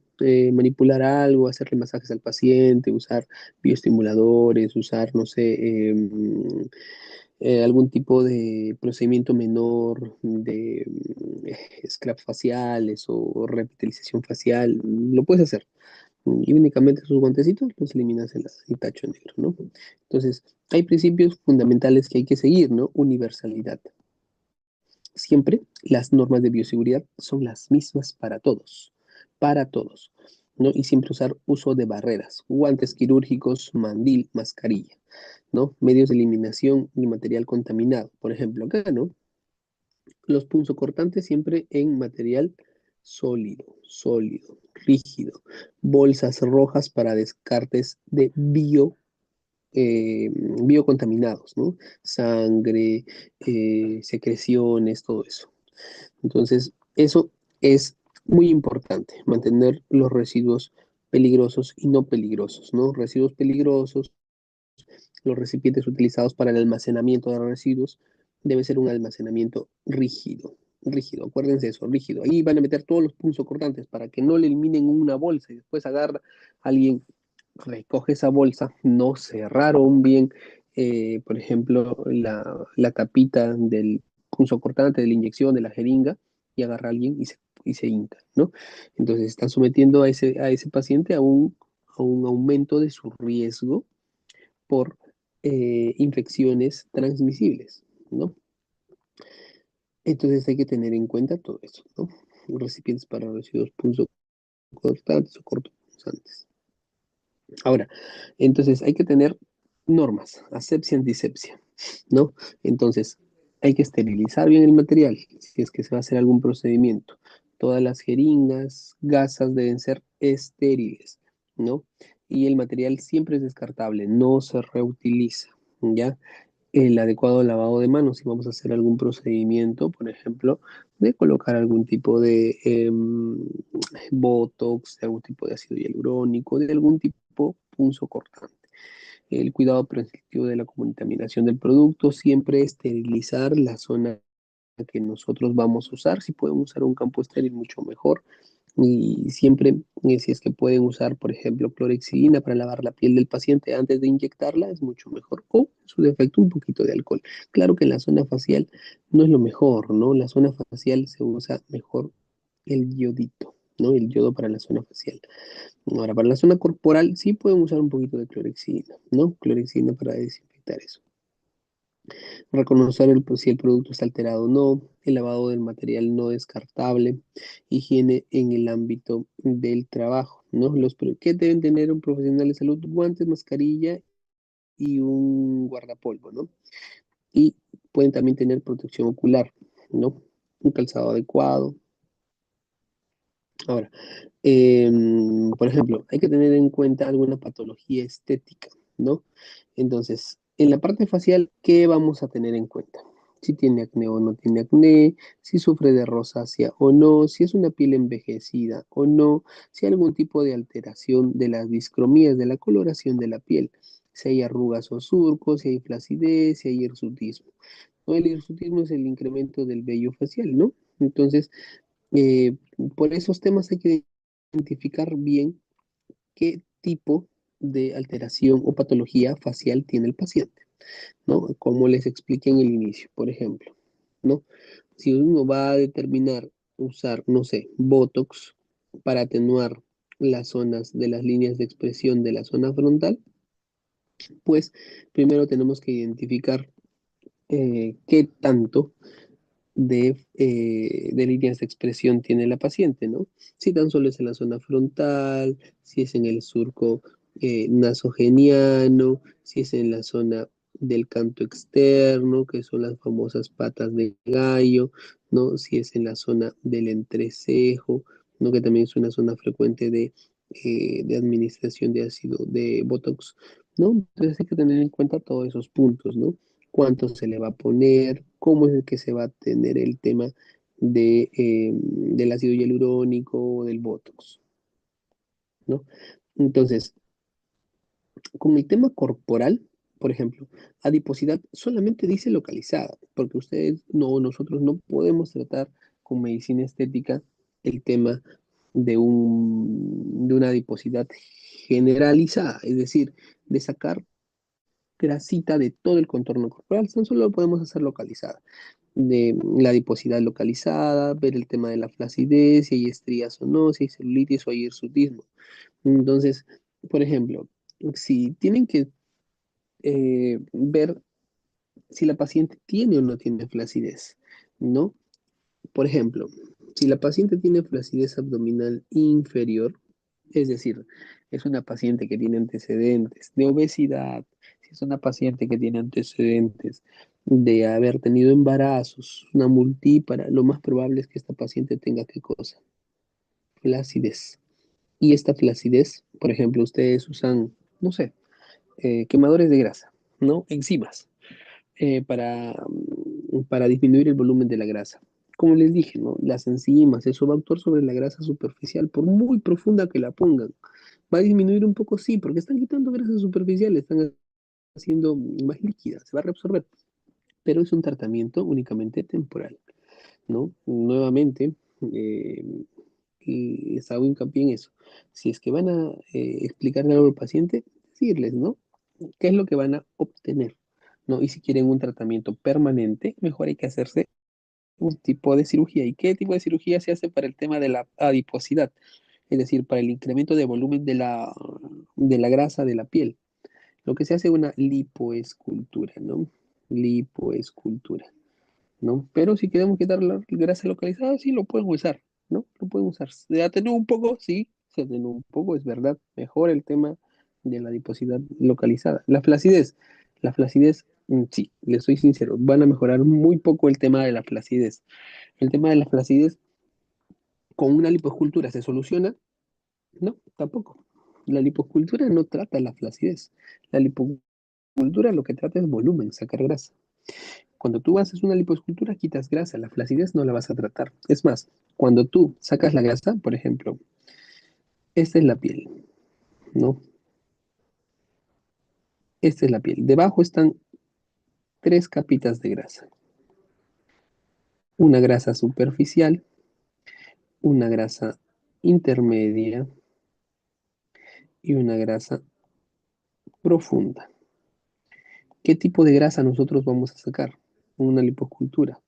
manipular algo, hacerle masajes al paciente, usar bioestimuladores, usar, no sé, algún tipo de procedimiento menor de scrap faciales o revitalización facial, lo puedes hacer. Y únicamente esos guantecitos los eliminas en el tacho negro, ¿no? Entonces, hay principios fundamentales que hay que seguir, ¿no? Universalidad. Siempre las normas de bioseguridad son las mismas para todos, ¿no? Y siempre usar uso de barreras, guantes quirúrgicos, mandil, mascarilla, ¿no? Medios de eliminación y material contaminado. Por ejemplo, acá, ¿no? Los punzocortantes siempre en material sólido, rígido. Bolsas rojas para descartes de biocontaminados, ¿no? Sangre, secreciones, todo eso. Entonces, eso es muy importante, mantener los residuos peligrosos y no peligrosos, ¿no? Residuos peligrosos, los recipientes utilizados para el almacenamiento de residuos, debe ser un almacenamiento rígido, acuérdense eso, rígido. Ahí van a meter todos los puntos cortantes para que no le eliminen una bolsa y después agarra alguien, recoge esa bolsa, no cerraron bien, por ejemplo, la tapita del punzocortante, de la inyección, de la jeringa, y agarra a alguien y se hinca, ¿no? Entonces están sometiendo a ese paciente a un aumento de su riesgo por infecciones transmisibles, ¿no? Entonces hay que tener en cuenta todo eso, ¿no? Recipientes para residuos punzocortantes o cortopunzantes. Ahora, entonces hay que tener normas, asepsia, antisepsia, ¿no? Entonces, hay que esterilizar bien el material, si es que se va a hacer algún procedimiento. Todas las jeringas, gasas deben ser estériles, ¿no? Y el material siempre es descartable, no se reutiliza, ¿ya? El adecuado lavado de manos, si vamos a hacer algún procedimiento, por ejemplo, de colocar algún tipo de Botox, de algún tipo de ácido hialurónico, de algún tipo punzocortante. El cuidado preventivo de la contaminación del producto, siempre esterilizar la zona que nosotros vamos a usar. Si pueden usar un campo estéril, mucho mejor. Y siempre, si es que pueden usar, por ejemplo, clorexidina para lavar la piel del paciente antes de inyectarla, es mucho mejor. O, en su defecto, un poquito de alcohol. Claro que en la zona facial no es lo mejor, ¿no? La zona facial se usa mejor el yodito, ¿no? El yodo para la zona facial. Ahora, para la zona corporal sí pueden usar un poquito de clorexidina, ¿no? Clorexidina para desinfectar eso. Reconocer si el producto está alterado o no, el lavado del material no descartable, higiene en el ámbito del trabajo, ¿no? ¿Qué deben tener un profesional de salud? Guantes, mascarilla y un guardapolvo, ¿no? Y pueden también tener protección ocular, ¿no? Un calzado adecuado. Ahora, por ejemplo, hay que tener en cuenta alguna patología estética, ¿no? Entonces, en la parte facial, ¿qué vamos a tener en cuenta? Si tiene acné o no tiene acné, si sufre de rosácea o no, si es una piel envejecida o no, si hay algún tipo de alteración de las discromías, de la coloración de la piel, si hay arrugas o surcos, si hay flacidez, si hay hirsutismo. ¿No? El hirsutismo es el incremento del vello facial, ¿no? Entonces, eh, por esos temas hay que identificar bien qué tipo de alteración o patología facial tiene el paciente, ¿no? Como les expliqué en el inicio, por ejemplo, ¿no? Si uno va a determinar usar, no sé, Botox para atenuar las zonas de las líneas de expresión de la zona frontal, pues primero tenemos que identificar qué tanto de líneas de expresión tiene la paciente, ¿no? Si tan solo es en la zona frontal, si es en el surco nasogeniano, si es en la zona del canto externo, que son las famosas patas de gallo, ¿no? Si es en la zona del entrecejo, ¿no? Que también es una zona frecuente de administración de ácido de Botox, ¿no? Entonces hay que tener en cuenta todos esos puntos, ¿no? Cuánto se le va a poner, cómo es el que se va a tener el tema del ácido hialurónico o del Botox, ¿no? Entonces, con el tema corporal, por ejemplo, adiposidad solamente dice localizada, porque nosotros no podemos tratar con medicina estética el tema de una adiposidad generalizada, es decir, de sacar grasita de todo el contorno corporal, tan solo lo podemos hacer localizada de la adiposidad localizada, ver el tema de la flacidez, si hay estrías o no, si hay celulitis o hay hirsutismo. Entonces, por ejemplo, si tienen que ver si la paciente tiene o no tiene flacidez, ¿no? Por ejemplo, si la paciente tiene flacidez abdominal inferior, es decir, es una paciente que tiene antecedentes de obesidad, si es una paciente que tiene antecedentes de haber tenido embarazos, una multípara, lo más probable es que esta paciente tenga qué cosa, flacidez. Y esta flacidez, por ejemplo, ustedes usan, no sé, quemadores de grasa, ¿no? Enzimas para disminuir el volumen de la grasa. Como les dije, ¿no? Las enzimas, eso va a actuar sobre la grasa superficial, por muy profunda que la pongan. Va a disminuir un poco, sí, porque están quitando grasa superficial, están haciendo más líquida, se va a reabsorber, pero es un tratamiento únicamente temporal, ¿no? Nuevamente, eh, les hago hincapié en eso. Si es que van a explicarle algo al paciente, decirles, ¿no? ¿Qué es lo que van a obtener? ¿No? Y si quieren un tratamiento permanente, mejor hay que hacerse un tipo de cirugía. ¿Y qué tipo de cirugía se hace para el tema de la adiposidad? Es decir, para el incremento de volumen de la grasa de la piel. Lo que se hace es una lipoescultura, ¿no? Lipoescultura, ¿no? Pero si queremos quitar la grasa localizada, sí lo pueden usar, ¿no? Lo pueden usar. ¿Se atenúa un poco? Sí, se atenúa un poco, es verdad. Mejor el tema de la adiposidad localizada. La flacidez, sí, les soy sincero, van a mejorar muy poco el tema de la flacidez. El tema de la flacidez con una lipoescultura se soluciona, no, tampoco. La lipoescultura no trata la flacidez. La lipoescultura lo que trata es volumen, sacar grasa. Cuando tú haces una lipoescultura, quitas grasa, la flacidez no la vas a tratar. Es más, cuando tú sacas la grasa, por ejemplo, esta es la piel, ¿no? Esta es la piel. Debajo están tres capitas de grasa. Una grasa superficial, una grasa intermedia y una grasa profunda. ¿Qué tipo de grasa nosotros vamos a sacar? Una lipoescultura.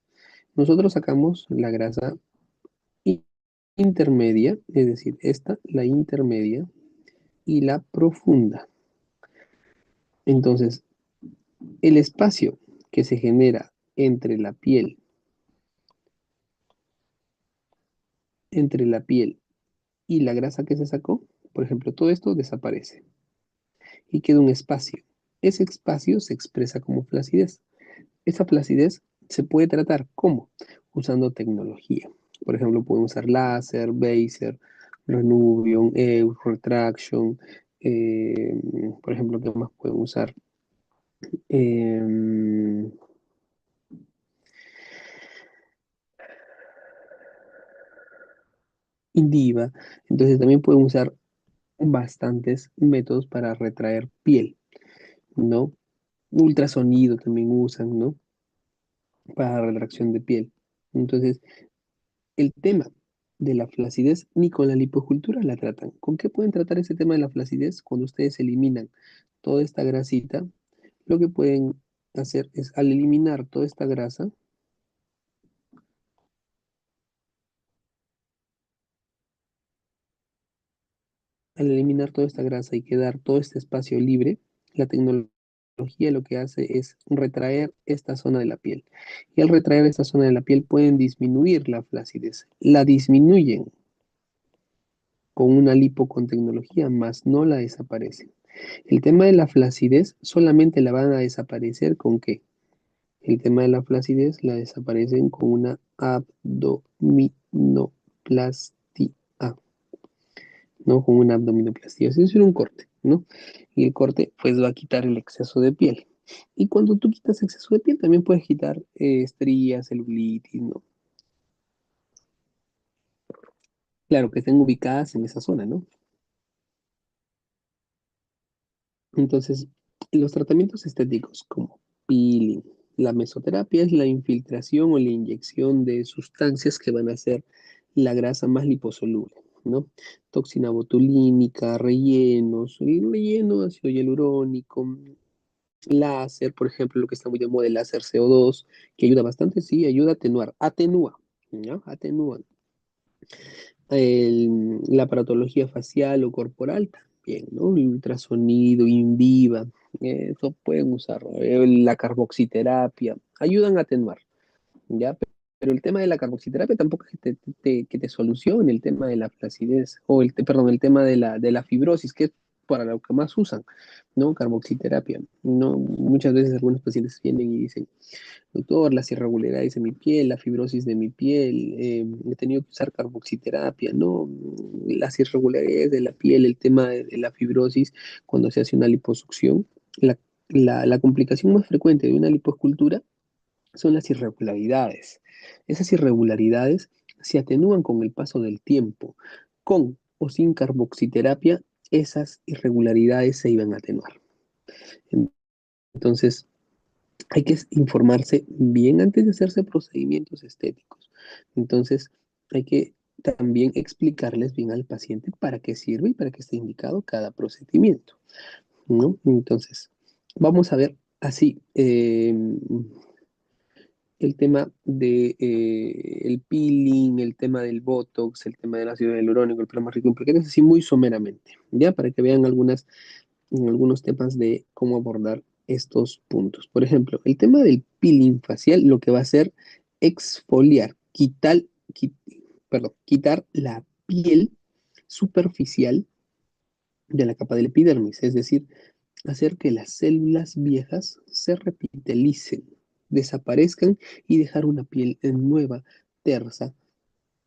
Nosotros sacamos la grasa intermedia, es decir, esta, la intermedia y la profunda. Entonces, el espacio que se genera entre la piel y la grasa que se sacó, por ejemplo, todo esto desaparece y queda un espacio. Ese espacio se expresa como flacidez. Esa flacidez se puede tratar ¿cómo? Usando tecnología. Por ejemplo, pueden usar láser, Baser, Renuvion, EUS, Retraction. eh, por ejemplo, ¿qué más pueden usar? Eh, Indiva. Entonces también pueden usar bastantes métodos para retraer piel, ¿no? Ultrasonido también usan, ¿no? Para retracción de piel. Entonces, el tema de la flacidez ni con la lipoescultura la tratan. ¿Con qué pueden tratar ese tema de la flacidez? Cuando ustedes eliminan toda esta grasita, lo que pueden hacer es al eliminar toda esta grasa, al eliminar toda esta grasa y quedar todo este espacio libre, la tecnología lo que hace es retraer esta zona de la piel. Y al retraer esta zona de la piel pueden disminuir la flacidez. La disminuyen con una lipo con tecnología, más no la desaparecen. El tema de la flacidez solamente la van a desaparecer ¿con qué? El tema de la flacidez la desaparecen con una abdominoplastia, ¿no? Con una abdominoplastia, es decir, un corte, ¿no? Y el corte pues va a quitar el exceso de piel. Y cuando tú quitas exceso de piel también puedes quitar estrías, celulitis, ¿no? Claro, que estén ubicadas en esa zona, ¿no? Entonces, los tratamientos estéticos como peeling, la mesoterapia es la infiltración o la inyección de sustancias que van a hacer la grasa más liposoluble, ¿no? Toxina botulínica, rellenos, el relleno, ácido hialurónico, láser, por ejemplo, lo que está muy de moda, el láser CO2, que ayuda bastante, sí, ayuda a atenuar, atenúa, ¿no? Atenúa la aparatología facial o corporal también, ¿no? El ultrasonido, Inviva, eso pueden usar, ¿no? La carboxiterapia, ayudan a atenuar, ¿ya? Pero el tema de la carboxiterapia tampoco es que te solucione el tema de la flacidez, o perdón, el tema de la fibrosis, que es para lo que más usan, ¿no? Carboxiterapia, ¿no? Muchas veces algunos pacientes vienen y dicen, doctor, las irregularidades de mi piel, la fibrosis de mi piel, he tenido que usar carboxiterapia, ¿no? Las irregularidades de la piel, el tema de la fibrosis, cuando se hace una liposucción, la, la complicación más frecuente de una lipoescultura son las irregularidades. Esas irregularidades se atenúan con el paso del tiempo. Con o sin carboxiterapia, esas irregularidades se iban a atenuar. Entonces, hay que informarse bien antes de hacerse procedimientos estéticos. Entonces, hay que también explicarles bien al paciente para qué sirve y para qué está indicado cada procedimiento, ¿no? Entonces, vamos a ver así el tema de el peeling, el tema del Botox, el tema del ácido hialurónico, el plasma rico en plaquetas, así muy someramente, ¿ya? Para que vean algunos temas de cómo abordar estos puntos. Por ejemplo, el tema del peeling facial lo que va a hacer exfoliar, quitar la piel superficial de la capa del epidermis, es decir, hacer que las células viejas se repitelicen, desaparezcan y dejar una piel nueva, tersa,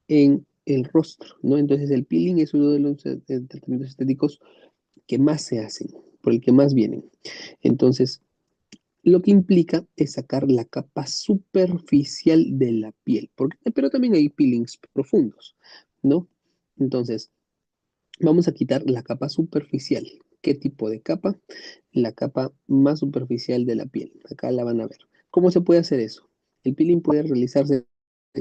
en el rostro, ¿no? Entonces el peeling es uno de los tratamientos estéticos que más se hacen, por el que más vienen. Entonces, lo que implica es sacar la capa superficial de la piel, pero también hay peelings profundos, ¿no? Entonces, vamos a quitar la capa superficial. ¿Qué tipo de capa? La capa más superficial de la piel. Acá la van a ver. ¿Cómo se puede hacer eso? El peeling puede realizarse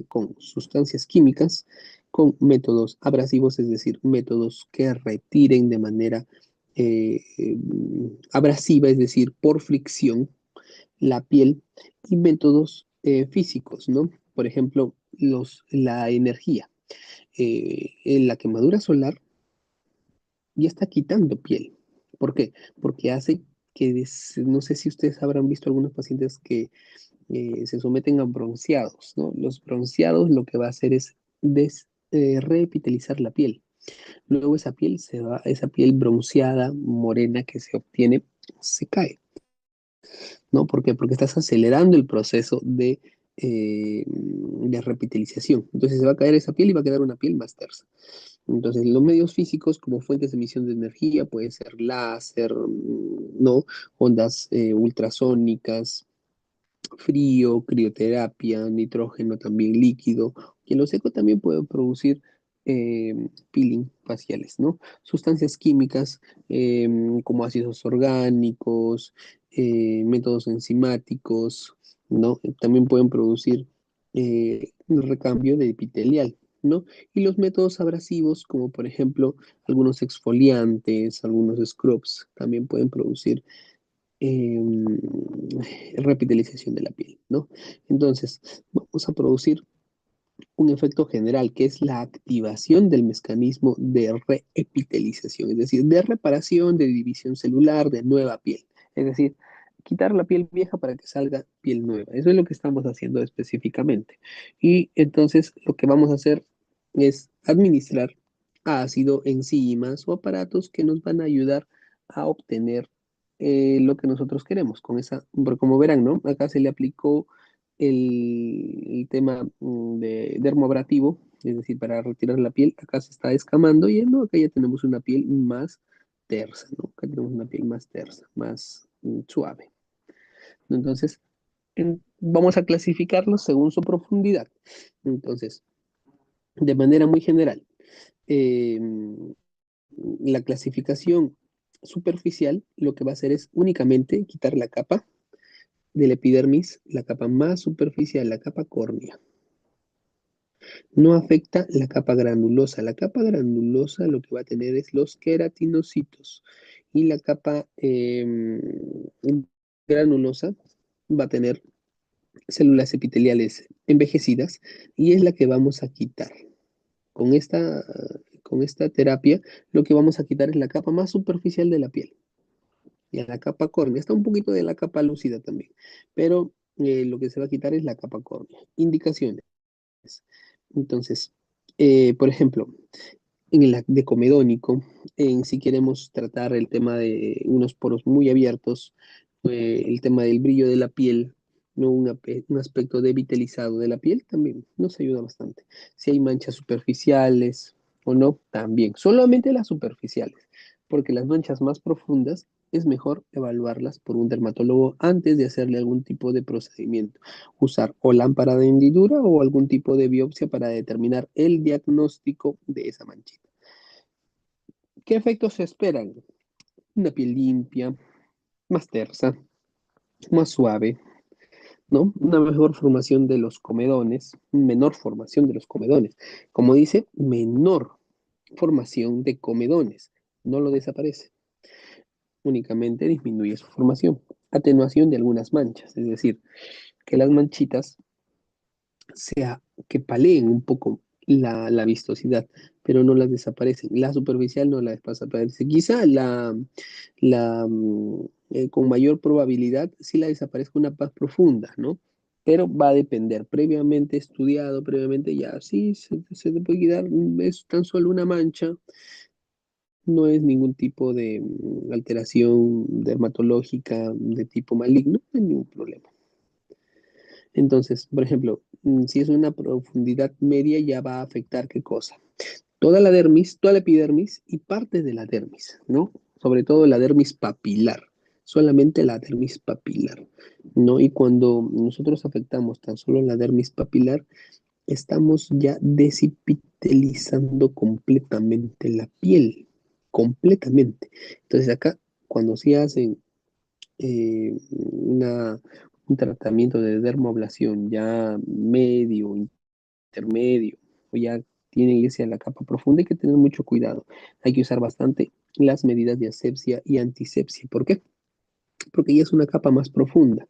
con sustancias químicas, con métodos abrasivos, es decir, métodos que retiren de manera eh, eh, abrasiva, es decir, por fricción, la piel, y métodos físicos, ¿no? Por ejemplo, la energía. En la quemadura solar ya está quitando piel. ¿Por qué? Porque hace no sé si ustedes habrán visto algunos pacientes que se someten a bronceados, ¿no? Los bronceados lo que va a hacer es reepitelizar la piel. Luego esa piel bronceada, morena que se obtiene, se cae, ¿no? ¿Por qué? Porque estás acelerando el proceso de repitelización. Entonces se va a caer esa piel y va a quedar una piel más tersa. Entonces, los medios físicos como fuentes de emisión de energía puede ser láser, ¿no? Ondas ultrasónicas, frío, crioterapia, nitrógeno también líquido, y en lo seco también puede producir peeling faciales, ¿no? Sustancias químicas como ácidos orgánicos, métodos enzimáticos, ¿no? También pueden producir un recambio de epitelial, ¿no? Y los métodos abrasivos, como por ejemplo algunos exfoliantes, algunos scrubs, también pueden producir em, repitelización de la piel, ¿no? Entonces, vamos a producir un efecto general, que es la activación del mecanismo de reepitelización, es decir, de reparación, de división celular, de nueva piel. Es decir, quitar la piel vieja para que salga piel nueva. Eso es lo que estamos haciendo específicamente. Y entonces lo que vamos a hacer es administrar ácido, enzimas o aparatos que nos van a ayudar a obtener lo que nosotros queremos con esa, porque como verán, ¿no? Acá se le aplicó el tema de dermoabrasivo, es decir, para retirar la piel, acá se está descamando y no, acá ya tenemos una piel más tersa, ¿no? Acá tenemos una piel más tersa, más suave. Entonces, vamos a clasificarlos según su profundidad. Entonces, de manera muy general, eh, la clasificación superficial lo que va a hacer es únicamente quitar la capa del epidermis, la capa más superficial, la capa córnea. No afecta la capa granulosa. La capa granulosa lo que va a tener es los queratinocitos y la capa granulosa va a tener células epiteliales envejecidas y es la que vamos a quitar. Con con esta terapia lo que vamos a quitar es la capa más superficial de la piel y a la capa córnea. Está un poquito de la capa lúcida también, pero lo que se va a quitar es la capa córnea. Indicaciones. Entonces, por ejemplo, en el acné comedónico, si queremos tratar el tema de unos poros muy abiertos, el tema del brillo de la piel, ¿no? Un aspecto devitalizado de la piel también nos ayuda bastante. Si hay manchas superficiales o no, también. Solamente las superficiales, porque las manchas más profundas es mejor evaluarlas por un dermatólogo antes de hacerle algún tipo de procedimiento. Usar o lámpara de hendidura o algún tipo de biopsia para determinar el diagnóstico de esa manchita. ¿Qué efectos se esperan? Una piel limpia, más tersa, más suave, ¿no? Una mejor formación de los comedones, menor formación de los comedones. Como dice, menor formación de comedones. No lo desaparece, únicamente disminuye su formación. Atenuación de algunas manchas, es decir, que las manchitas sea que paleen un poco la vistosidad, pero no las desaparecen. La superficial no la desaparece. Quizá con mayor probabilidad sí la desaparezca una paz profunda, ¿no? Pero va a depender, previamente estudiado, previamente ya, sí, se te puede quedar, es tan solo una mancha, no es ningún tipo de alteración dermatológica de tipo maligno, no hay ningún problema. Entonces, por ejemplo, si es una profundidad media, ya va a afectar qué cosa. Toda la dermis, toda la epidermis y parte de la dermis, ¿no? Sobre todo la dermis papilar, solamente la dermis papilar, ¿no? Y cuando nosotros afectamos tan solo la dermis papilar, estamos ya deshipitelizando completamente la piel, completamente. Entonces acá, cuando se hacen un tratamiento de dermoablación ya medio, intermedio, o ya tiene que irse a la capa profunda, hay que tener mucho cuidado. Hay que usar bastante las medidas de asepsia y antisepsia. ¿Por qué? Porque ya es una capa más profunda.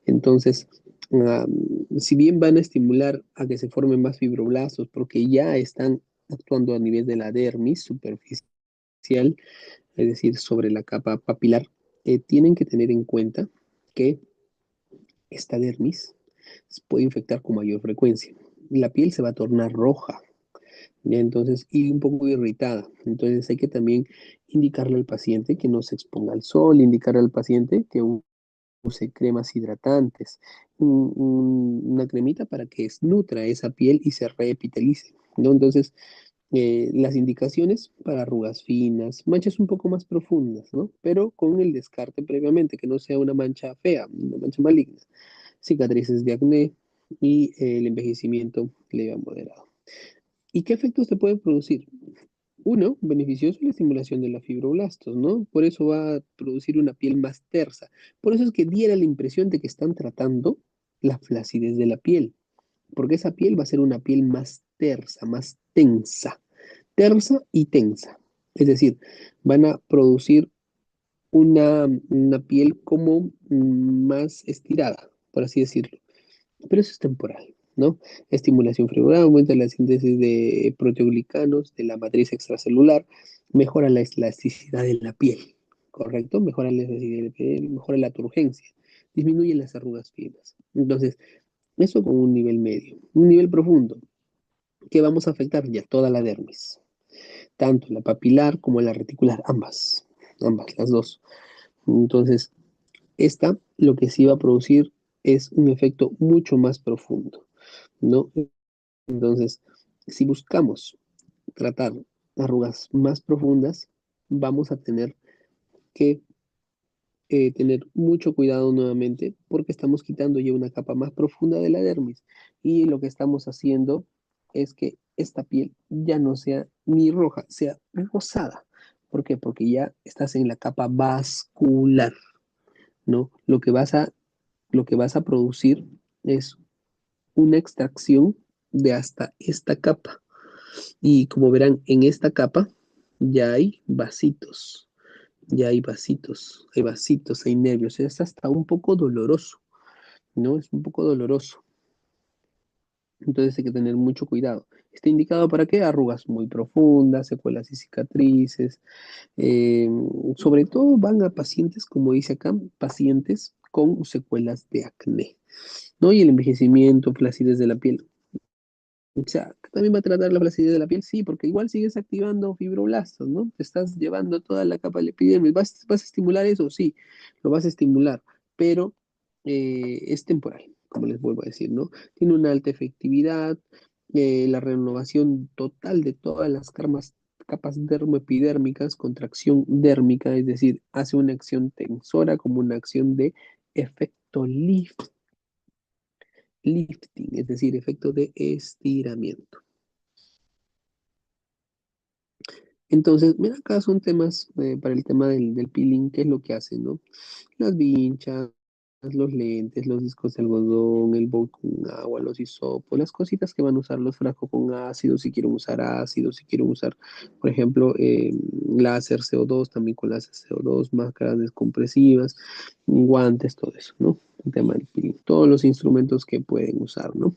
Entonces, si bien van a estimular a que se formen más fibroblastos, porque ya están actuando a nivel de la dermis superficial, es decir, sobre la capa papilar, tienen que tener en cuenta que esta dermis se puede infectar con mayor frecuencia. La piel se va a tornar roja, ¿ya? Entonces, y un poco irritada. Entonces, hay que también indicarle al paciente que no se exponga al sol, indicarle al paciente que use cremas hidratantes, una cremita para que nutra esa piel y se reepitelice, ¿no? Entonces, las indicaciones para arrugas finas, manchas un poco más profundas, ¿no? Pero con el descarte previamente, que no sea una mancha fea, una mancha maligna, cicatrices de acné y el envejecimiento leve a moderado. ¿Y qué efectos te puede producir? Uno, beneficioso la estimulación de los fibroblastos, ¿no? Por eso va a producir una piel más tersa. Por eso es que diera la impresión de que están tratando la flacidez de la piel, porque esa piel va a ser una piel más tersa, más tensa, tersa y tensa. Es decir, van a producir una piel como más estirada, por así decirlo. Pero eso es temporal, ¿no? Estimulación fibrosa aumenta la síntesis de proteoglicanos de la matriz extracelular, mejora la elasticidad de la piel, ¿correcto? Mejora la elasticidad de la piel, mejora la turgencia, disminuye las arrugas finas. Entonces, eso con un nivel medio. Un nivel profundo, que vamos a afectar ya toda la dermis, tanto la papilar como la reticular, ambas, las dos. Entonces, esta lo que sí va a producir es un efecto mucho más profundo, ¿no? Entonces, si buscamos tratar arrugas más profundas, vamos a tener que tener mucho cuidado nuevamente porque estamos quitando ya una capa más profunda de la dermis y lo que estamos haciendo es que esta piel ya no sea ni roja, sea rosada. ¿Por qué? Porque ya estás en la capa vascular, ¿no? Lo que vas a producir es una extracción de hasta esta capa. Y como verán, en esta capa ya hay vasitos, hay nervios. Es hasta un poco doloroso, ¿no? Es un poco doloroso. Entonces hay que tener mucho cuidado. Está indicado para qué? Arrugas muy profundas, secuelas y cicatrices. Eh, Sobre todo van a pacientes, como dice acá, pacientes con secuelas de acné, ¿no? Y el envejecimiento, flacidez de la piel. O sea, también va a tratar la flacidez de la piel, sí, porque igual sigues activando fibroblastos, ¿no? Te estás llevando toda la capa de la epidermis. ¿Vas a estimular eso? Sí, lo vas a estimular, pero es temporal, como les vuelvo a decir, ¿no? Tiene una alta efectividad, la renovación total de todas las capas dermoepidérmicas, contracción dérmica, es decir, hace una acción tensora como una acción de efecto lifting, es decir, efecto de estiramiento. Entonces, mira, acá son temas para el tema del peeling, qué es lo que hacen, ¿no? Las vinchas, los lentes, los discos de algodón, el bowl con agua, los hisopos, las cositas que van a usar los frascos con ácido, si quieren usar ácido, si quieren usar, por ejemplo, láser CO2, también con láser CO2, máscaras descompresivas, guantes, todo eso, ¿no? El tema del peeling, todos los instrumentos que pueden usar, ¿no?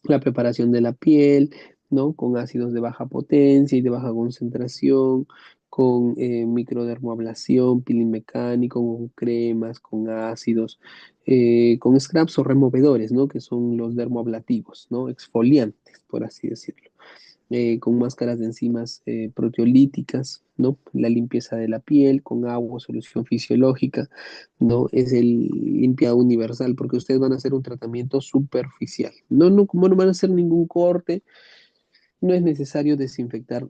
La preparación de la piel, ¿no? Con ácidos de baja potencia y de baja concentración, con microdermoablación, peeling mecánico, con cremas, con ácidos, con scrubs o removedores, ¿no? Que son los dermoablativos, ¿no? Exfoliantes, por así decirlo. Con máscaras de enzimas proteolíticas, ¿no? La limpieza de la piel con agua, solución fisiológica, ¿no? Es el limpiado universal, porque ustedes van a hacer un tratamiento superficial. No, no, como no van a hacer ningún corte, no es necesario desinfectar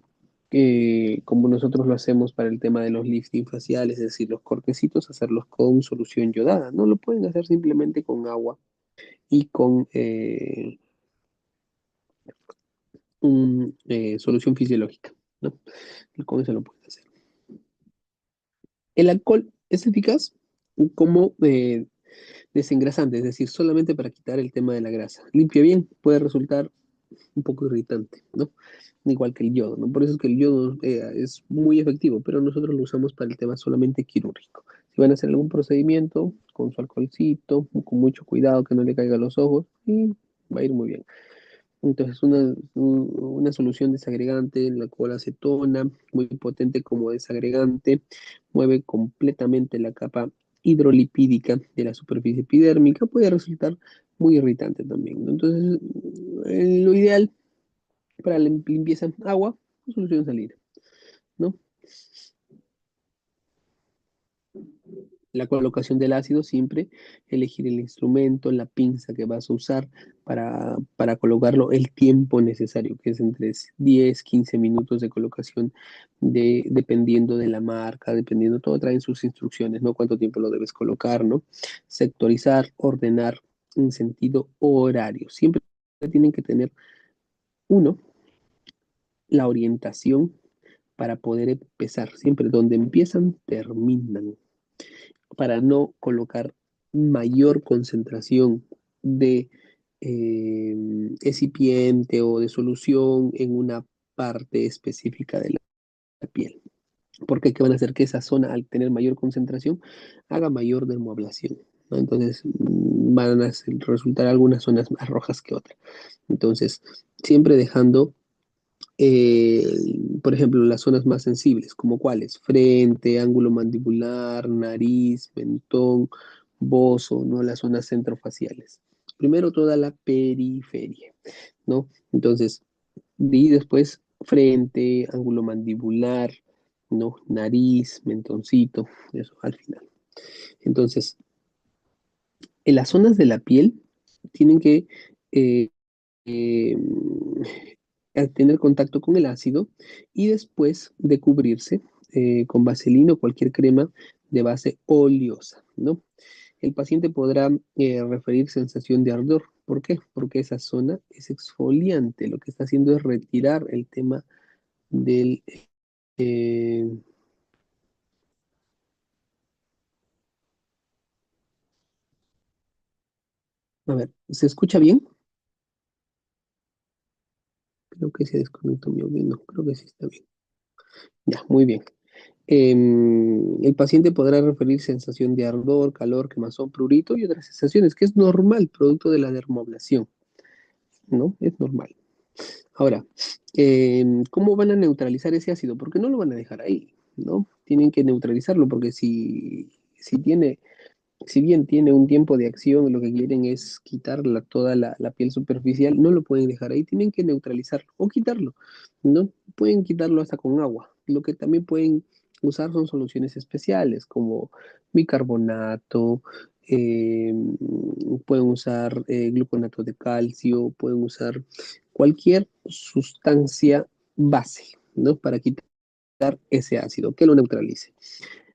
como nosotros lo hacemos para el tema de los lifting faciales, es decir, los cortecitos, hacerlos con solución yodada. No lo pueden hacer simplemente con agua y con solución fisiológica, ¿no? Y con eso lo pueden hacer. El alcohol es eficaz como desengrasante, es decir, solamente para quitar el tema de la grasa. Limpia bien, puede resultar un poco irritante, ¿no? Igual que el yodo, ¿no? Por eso es que el yodo es muy efectivo, pero nosotros lo usamos para el tema solamente quirúrgico. Si van a hacer algún procedimiento, con su alcoholcito, con mucho cuidado que no le caiga a los ojos, y va a ir muy bien. Entonces, una solución desagregante, la cual acetona, muy potente como desagregante, mueve completamente la capa hidrolipídica de la superficie epidérmica, puede resultar muy irritante también, ¿no? Entonces, lo ideal para la limpieza, agua, solución salina, ¿no? La colocación del ácido, siempre elegir el instrumento, la pinza que vas a usar para colocarlo el tiempo necesario, que es entre 10, 15 minutos de colocación, dependiendo de la marca, dependiendo, todo traen sus instrucciones, ¿no? Cuánto tiempo lo debes colocar, ¿no? Sectorizar, ordenar en sentido horario. Siempre tienen que tener, uno, la orientación para poder empezar. Siempre donde empiezan, terminan, para no colocar mayor concentración de excipiente o de solución en una parte específica de la piel. Porque ¿qué van a hacer? Que esa zona, al tener mayor concentración, haga mayor dermoablación, ¿no? Entonces, van a resultar algunas zonas más rojas que otras. Entonces, siempre dejando, eh, por ejemplo, las zonas más sensibles, como cuáles: frente, ángulo mandibular, nariz, mentón, bozo, ¿no? Las zonas centrofaciales. Primero toda la periferia, ¿no? Entonces, y después frente, ángulo mandibular, ¿no? Nariz, mentoncito, eso al final. Entonces, en las zonas de la piel tienen que eh, eh, al tener contacto con el ácido y después de cubrirse con vaselina o cualquier crema de base oleosa, ¿no? El paciente podrá referir sensación de ardor. ¿Por qué? Porque esa zona es exfoliante. Lo que está haciendo es retirar el tema del... eh, a ver, ¿se escucha bien? Creo que se desconectó mi audio. No, creo que sí está bien. Ya, muy bien. El paciente podrá referir sensación de ardor, calor, quemazón, prurito y otras sensaciones, que es normal, producto de la dermoablación, ¿no? Es normal. Ahora, ¿cómo van a neutralizar ese ácido? Porque no lo van a dejar ahí, ¿no? Tienen que neutralizarlo, porque si bien tiene un tiempo de acción, lo que quieren es quitar toda la piel superficial, no lo pueden dejar ahí, tienen que neutralizarlo o quitarlo, ¿no? Pueden quitarlo hasta con agua. Lo que también pueden usar son soluciones especiales como bicarbonato, eh, pueden usar gluconato de calcio, pueden usar cualquier sustancia base, ¿no? Para quitar ese ácido, que lo neutralice.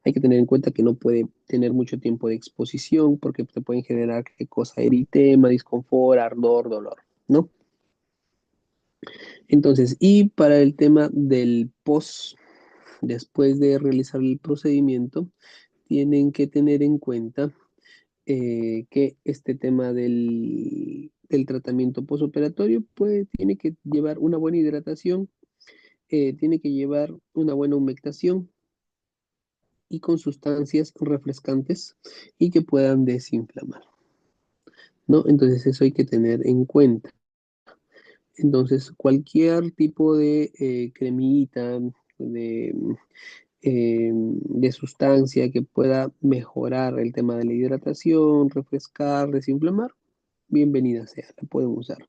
Hay que tener en cuenta que no puede tener mucho tiempo de exposición porque te pueden generar qué cosa: eritema, disconfort, ardor, dolor, ¿no? Entonces, y para el tema del post, después de realizar el procedimiento, tienen que tener en cuenta que este tema del tratamiento postoperatorio pues tiene que llevar una buena hidratación, tiene que llevar una buena humectación y con sustancias refrescantes y que puedan desinflamar, ¿no? Entonces eso hay que tener en cuenta. Entonces cualquier tipo de cremita, de, de sustancia que pueda mejorar el tema de la hidratación, refrescar, desinflamar, bienvenida sea, la pueden usar,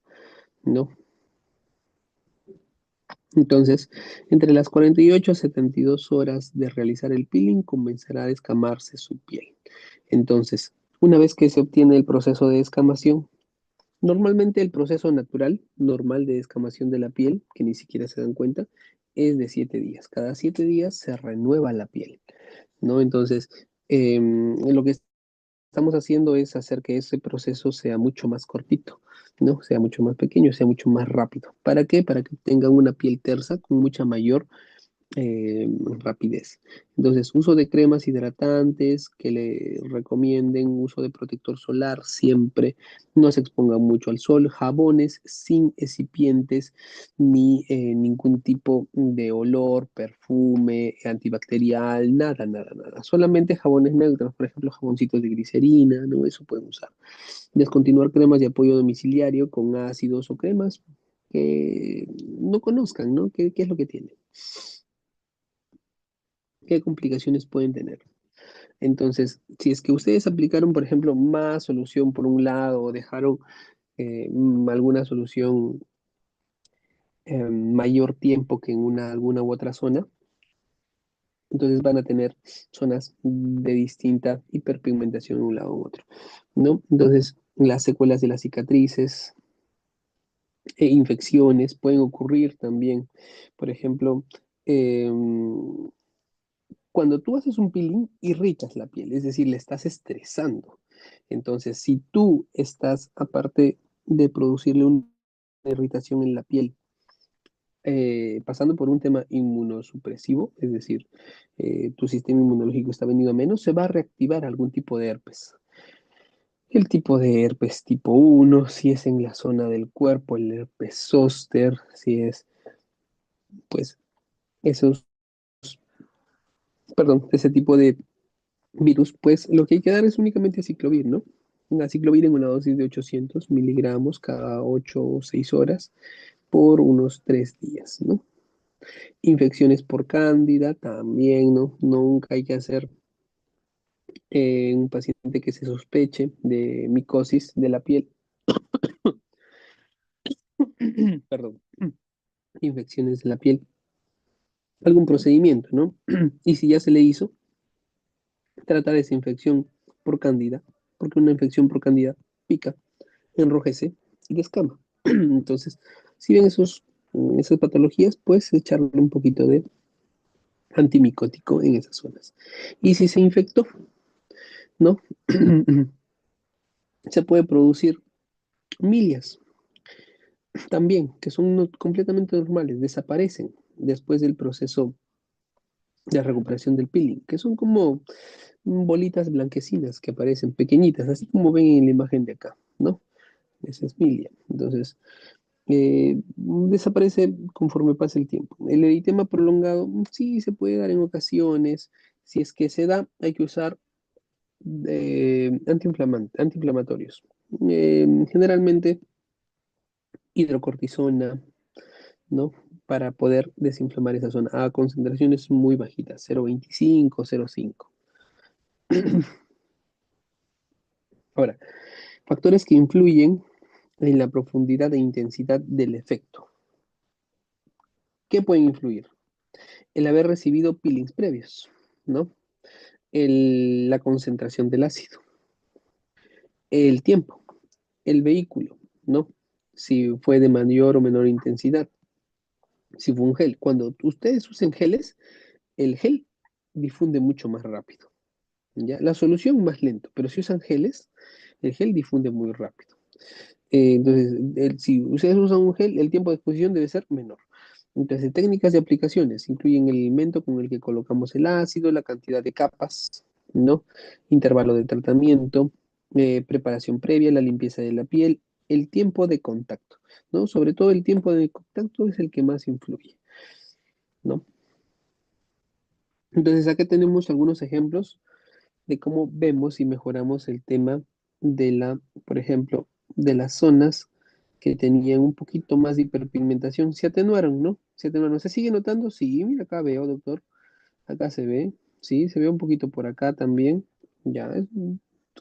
¿no? Entonces, entre las 48 a 72 horas de realizar el peeling, comenzará a descamarse su piel. Entonces, una vez que se obtiene el proceso de descamación, normalmente el proceso natural, normal de descamación de la piel, que ni siquiera se dan cuenta, es de 7 días. Cada 7 días se renueva la piel, ¿no? Entonces, lo que estamos haciendo es hacer que ese proceso sea mucho más cortito, ¿no? Sea mucho más pequeño, sea mucho más rápido. ¿Para qué? Para que tengan una piel tersa con mucha mayor rapidez. Entonces, uso de cremas hidratantes que le recomienden, uso de protector solar siempre, no se exponga mucho al sol, jabones sin excipientes ni ningún tipo de olor, perfume, antibacterial, nada, nada, nada. Solamente jabones neutros, por ejemplo, jaboncitos de glicerina, ¿no? Eso pueden usar. Descontinuar cremas de apoyo domiciliario con ácidos o cremas. que no conozcan, ¿no? ¿Qué es lo que tiene? ¿Qué complicaciones pueden tener? Entonces, si es que ustedes aplicaron, por ejemplo, más solución por un lado o dejaron alguna solución mayor tiempo que en alguna u otra zona, entonces van a tener zonas de distinta hiperpigmentación en un lado u otro, ¿no? Entonces, las secuelas de las cicatrices e infecciones pueden ocurrir también. Por ejemplo, cuando tú haces un peeling, irritas la piel, es decir, le estás estresando. Entonces, si tú estás, aparte de producirle una irritación en la piel, pasando por un tema inmunosupresivo, es decir, tu sistema inmunológico está venido a menos, se va a reactivar algún tipo de herpes. El tipo de herpes tipo 1, si es en la zona del cuerpo, el herpes zóster, si es, pues, esos, perdón, ese tipo de virus, pues lo que hay que dar es únicamente aciclovir, ¿no? Un aciclovir en una dosis de 800 miligramos cada 8 o 6 horas por unos 3 días, ¿no? Infecciones por cándida también, ¿no? Nunca hay que hacer un paciente que se sospeche de micosis de la piel, perdón, infecciones de la piel, algún procedimiento, ¿no? Y si ya se le hizo, tratar esa infección por cándida, porque una infección por cándida pica, enrojece y descama. Entonces, si ven esas patologías, pues echarle un poquito de antimicótico en esas zonas. Y si se infectó, ¿no? Se puede producir milias también, que son completamente normales, desaparecen después del proceso de recuperación del peeling, que son como bolitas blanquecinas que aparecen pequeñitas, así como ven en la imagen de acá, ¿no? Esa es milia. Entonces, desaparece conforme pasa el tiempo. El eritema prolongado sí se puede dar en ocasiones. Si es que se da, hay que usar antiinflamatorios. Generalmente hidrocortisona, ¿no? Para poder desinflamar esa zona a concentraciones muy bajitas, 0,25, 0,5. Ahora, factores que influyen en la profundidad e intensidad del efecto. ¿Qué pueden influir? El haber recibido peelings previos, ¿no? La concentración del ácido, el tiempo, el vehículo, ¿no? Si fue de mayor o menor intensidad, si fue un gel. Cuando ustedes usen geles, el gel difunde mucho más rápido, ¿ya? La solución más lento, pero si usan geles, el gel difunde muy rápido. Entonces, si ustedes usan un gel, el tiempo de exposición debe ser menor. Entonces, técnicas de aplicaciones incluyen el elemento con el que colocamos el ácido, la cantidad de capas, ¿no? Intervalo de tratamiento, preparación previa, la limpieza de la piel, el tiempo de contacto, ¿no? Sobre todo el tiempo de contacto es el que más influye, ¿no? Entonces, acá tenemos algunos ejemplos de cómo vemos y mejoramos el tema por ejemplo, de las zonas que tenían un poquito más de hiperpigmentación, se atenuaron, ¿no? Se atenuaron. ¿Se sigue notando? Sí, mira, acá veo, doctor, acá se ve, sí, se ve un poquito por acá también, ya,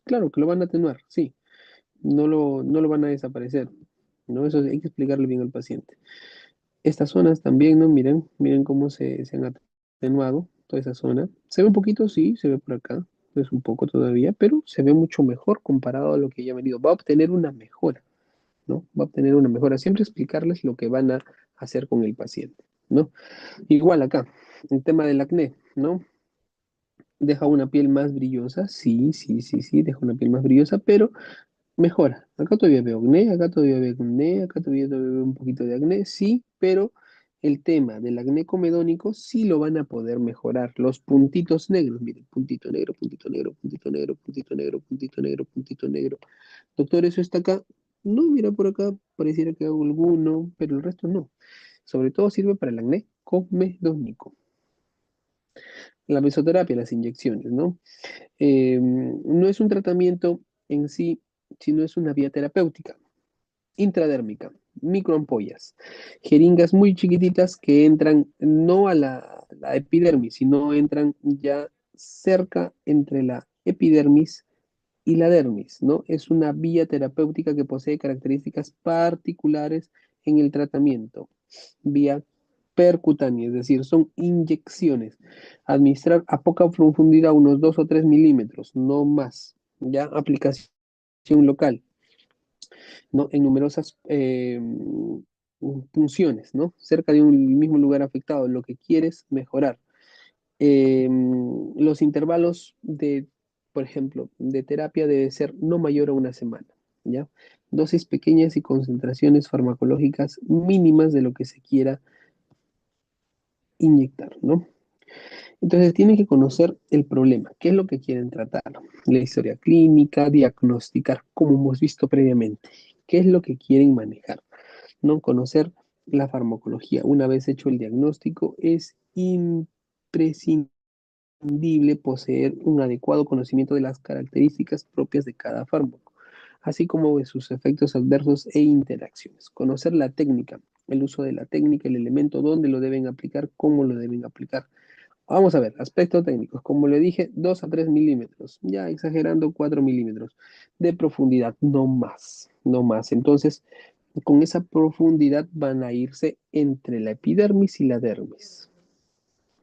claro que lo van a atenuar, sí, no lo van a desaparecer, ¿no? Eso hay que explicarle bien al paciente. Estas zonas también, ¿no? Miren cómo se han atenuado toda esa zona. Se ve un poquito, sí, se ve por acá, es un poco todavía, pero se ve mucho mejor comparado a lo que ya ha venido. Va a obtener una mejora, ¿no? Va a obtener una mejora. Siempre explicarles lo que van a hacer con el paciente, ¿no? Igual acá, el tema del acné, ¿no? Deja una piel más brillosa, sí, sí, sí, sí, deja una piel más brillosa, pero mejora. Acá todavía veo acné, acá todavía veo acné, acá todavía veo un poquito de acné, sí, pero el tema del acné comedónico sí lo van a poder mejorar. Los puntitos negros, miren, puntito negro, puntito negro, puntito negro, puntito negro, puntito negro, puntito negro. Doctor, ¿eso está acá? No, mira por acá, pareciera que hago alguno, pero el resto no. Sobre todo sirve para el acné comedónico. La mesoterapia, las inyecciones, ¿no? No es un tratamiento en sí, sino es una vía terapéutica intradérmica. microampollas, jeringas muy chiquititas que entran no a la epidermis, sino entran ya cerca entre la epidermis y la dermis, ¿no? Es una vía terapéutica que posee características particulares en el tratamiento, vía percutánea, es decir, son inyecciones. Administrar a poca profundidad, unos 2 o 3 milímetros, no más. Ya aplicación local, ¿no? En numerosas punciones, ¿no? Cerca de un mismo lugar afectado, lo que quieres mejorar. Los intervalos de, por ejemplo, de terapia debe ser no mayor a una semana, ¿ya? Dosis pequeñas y concentraciones farmacológicas mínimas de lo que se quiera inyectar, ¿no? Entonces tienen que conocer el problema, qué es lo que quieren tratar, la historia clínica, diagnosticar, como hemos visto previamente, qué es lo que quieren manejar, ¿no? Conocer la farmacología. Una vez hecho el diagnóstico, es imprescindible poseer un adecuado conocimiento de las características propias de cada fármaco, así como de sus efectos adversos e interacciones. Conocer la técnica, el uso de la técnica, el elemento, dónde lo deben aplicar, cómo lo deben aplicar. Vamos a ver, aspectos técnicos. Como le dije, 2 a 3 milímetros, ya exagerando 4 milímetros de profundidad, no más, no más. Entonces, con esa profundidad van a irse entre la epidermis y la dermis.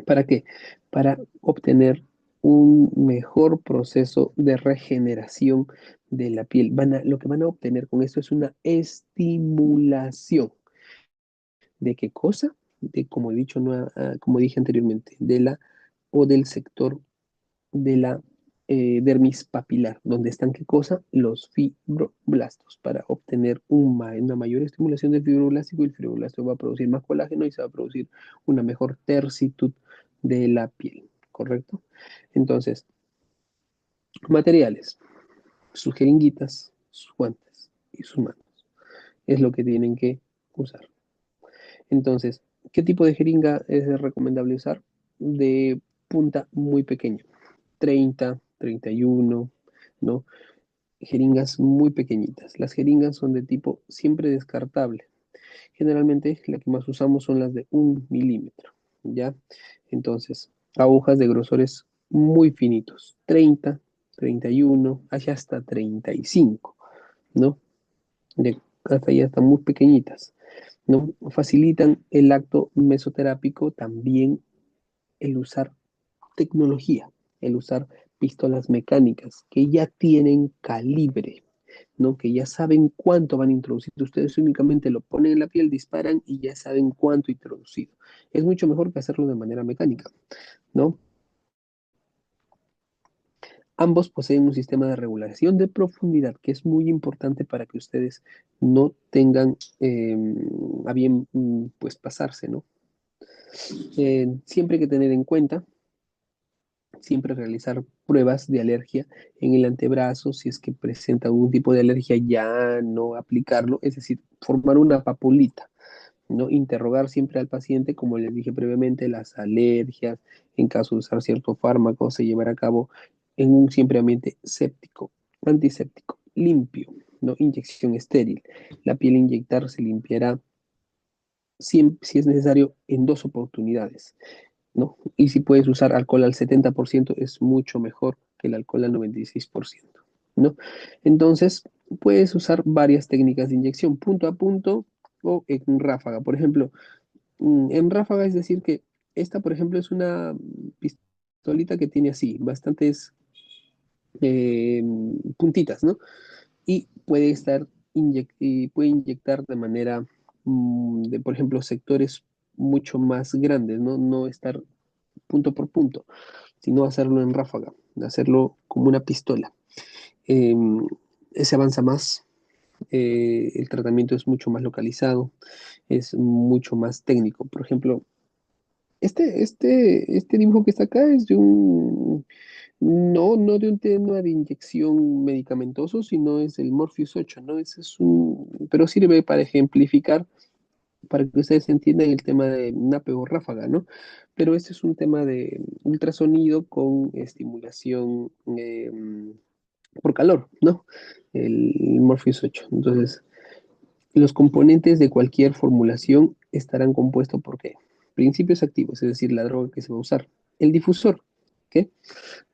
¿Para qué? Para obtener un mejor proceso de regeneración de la piel. Lo que van a obtener con esto es una estimulación. ¿De qué cosa? De, como he dicho, como dije anteriormente, de la o del sector de la dermis papilar, donde están qué cosa? Los fibroblastos, para obtener una mayor estimulación del fibroblástico, y el fibroblasto va a producir más colágeno y se va a producir una mejor tersitud de la piel, ¿correcto? Entonces, materiales, sus jeringuitas, sus guantes y sus manos, es lo que tienen que usar. Entonces, ¿qué tipo de jeringa es recomendable usar? De punta muy pequeña, 30, 31, ¿no? Jeringas muy pequeñitas. Las jeringas son de tipo siempre descartable. Generalmente la que más usamos son las de 1 milímetro, ¿ya? Entonces, agujas de grosores muy finitos, 30, 31, hasta 35, ¿no? Hasta ya están muy pequeñitas, ¿no? Facilitan el acto mesoterápico, también el usar tecnología, el usar pistolas mecánicas que ya tienen calibre, ¿no? Que ya saben cuánto van a introducir. Ustedes únicamente lo ponen en la piel, disparan y ya saben cuánto introducido. Es mucho mejor que hacerlo de manera mecánica, ¿no? Ambos poseen un sistema de regulación de profundidad que es muy importante para que ustedes no tengan a bien pues pasarse, ¿no? Siempre hay que tener en cuenta, siempre realizar pruebas de alergia en el antebrazo, si es que presenta algún tipo de alergia, ya no aplicarlo, es decir, formar una papulita, ¿no? Interrogar siempre al paciente, como les dije previamente, las alergias, en caso de usar cierto fármaco, se llevará a cabo en un siempre ambiente séptico, antiséptico, limpio, ¿no? Inyección estéril. La piel inyectar se limpiará si es necesario en 2 oportunidades, ¿no? Y si puedes usar alcohol al 70% es mucho mejor que el alcohol al 96%, ¿no? Entonces, puedes usar varias técnicas de inyección, punto a punto o en ráfaga. Por ejemplo, en ráfaga es decir que esta, por ejemplo, es una pistolita que tiene así, bastantes eh, puntitas, ¿no? Y puede y puede inyectar de manera, por ejemplo, sectores mucho más grandes, ¿no? No estar punto por punto, sino hacerlo en ráfaga, hacerlo como una pistola. Eh, Se avanza más, el tratamiento es mucho más localizado, es mucho más técnico. Por ejemplo, este dibujo que está acá es de no de un tema de inyección medicamentoso, sino es el Morpheus 8, ¿no? Ese es pero sirve para ejemplificar, para que ustedes entiendan el tema de nape o ráfaga, ¿no? Pero este es un tema de ultrasonido con estimulación por calor, ¿no? El Morpheus 8. Entonces, Los componentes de cualquier formulación estarán compuestos por ¿qué? Principios activos, es decir, la droga que se va a usar. El difusor, ¿qué?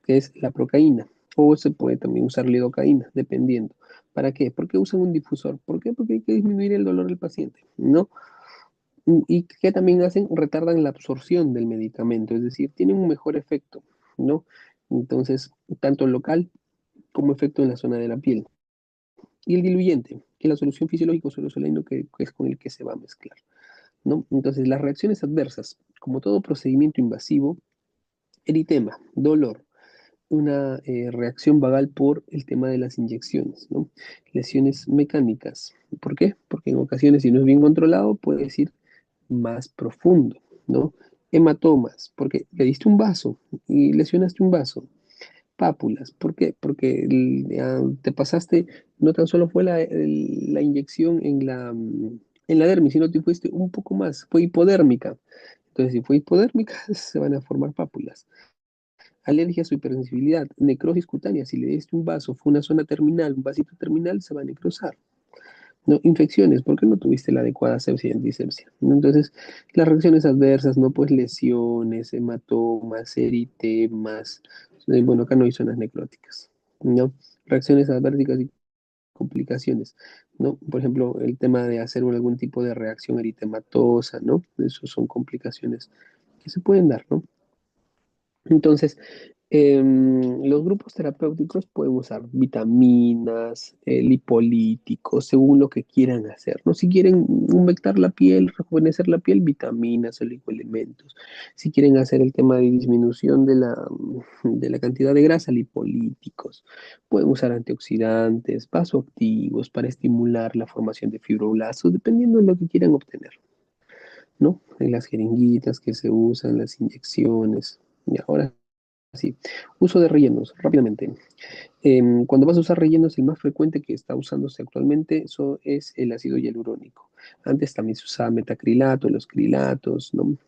Que es la procaína. O se puede también usar lidocaína, dependiendo. ¿Para qué? ¿Por qué usan un difusor? ¿Por qué? Porque hay que disminuir el dolor del paciente, ¿no? Y que también hacen, retardan la absorción del medicamento, es decir, tienen un mejor efecto, ¿no? Entonces, tanto local como efecto en la zona de la piel. Y el diluyente, que es la solución fisiológica soleno que es con el que se va a mezclar, ¿no? Entonces, las reacciones adversas, como todo procedimiento invasivo, eritema, dolor, una reacción vagal por el tema de las inyecciones, ¿no? Lesiones mecánicas. ¿Por qué? Porque en ocasiones, si no es bien controlado, puede ir más profundo, ¿no? Hematomas, porque le diste un vaso y lesionaste un vaso. Pápulas, ¿por qué? Porque te pasaste, no tan solo fue la inyección en la dermis, sino te fuiste un poco más, fue hipodérmica. Entonces, si fue hipodérmica, se van a formar pápulas. Alergias o hipersensibilidad, necrosis cutánea, si le diste un vaso, fue una zona terminal, un vasito terminal, se va a necrosar. ¿No? Infecciones, ¿por qué no tuviste la adecuada sepsia y antisepsia? ¿No? Entonces, las reacciones adversas, ¿no? Pues lesiones, hematomas, eritemas, bueno, acá no hay zonas necróticas, ¿no? Reacciones adversas y complicaciones, ¿no? Por ejemplo, el tema de hacer algún tipo de reacción eritematosa, ¿no? Eso son complicaciones que se pueden dar, ¿no? Entonces, los grupos terapéuticos pueden usar vitaminas, lipolíticos, según lo que quieran hacer, ¿no? Si quieren humectar la piel, rejuvenecer la piel, vitaminas, oligoelementos. Si quieren hacer el tema de disminución de la cantidad de grasa, lipolíticos. Pueden usar antioxidantes, vasoactivos para estimular la formación de fibroblastos, dependiendo de lo que quieran obtener, ¿no? En las jeringuitas que se usan, las inyecciones. Y ahora sí, uso de rellenos, rápidamente. Cuando vas a usar rellenos, el más frecuente que está usándose actualmente es el ácido hialurónico. Antes también se usaba metacrilato, los crilatos, ¿no?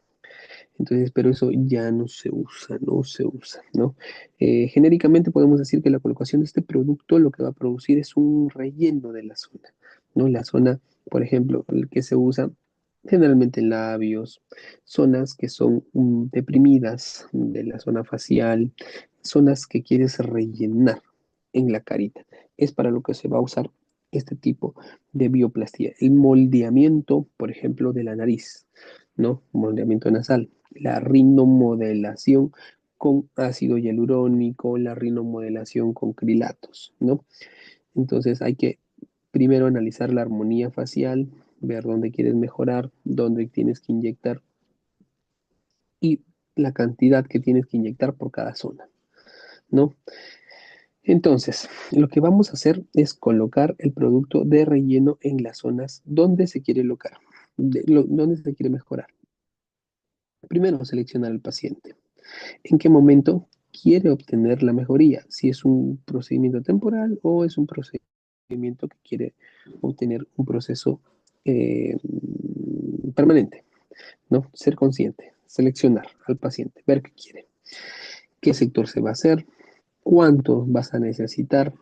Entonces, pero eso ya no se usa, no se usa, ¿no? Genéricamente podemos decir que la colocación de este producto lo que va a producir es un relleno de la zona, ¿no? La zona, por ejemplo, el que se usa generalmente en labios, zonas que son deprimidas de la zona facial, zonas que quieres rellenar en la carita. Es para lo que se va a usar este tipo de bioplastía. El moldeamiento, por ejemplo, de la nariz, ¿no? Moldeamiento nasal, la rinomodelación con ácido hialurónico, la rinomodelación con crilatos, ¿no? Entonces hay que primero analizar la armonía facial, ver dónde quieres mejorar, dónde tienes que inyectar y la cantidad que tienes que inyectar por cada zona, ¿no? Entonces, lo que vamos a hacer es colocar el producto de relleno en las zonas donde se quiere locar, donde se quiere mejorar. Primero, seleccionar al paciente. ¿En qué momento quiere obtener la mejoría? Si es un procedimiento temporal o es un procedimiento que quiere obtener un proceso eh, permanente, ¿no? Ser consciente, seleccionar al paciente, ver qué quiere, qué sector se va a hacer, cuánto vas a necesitar,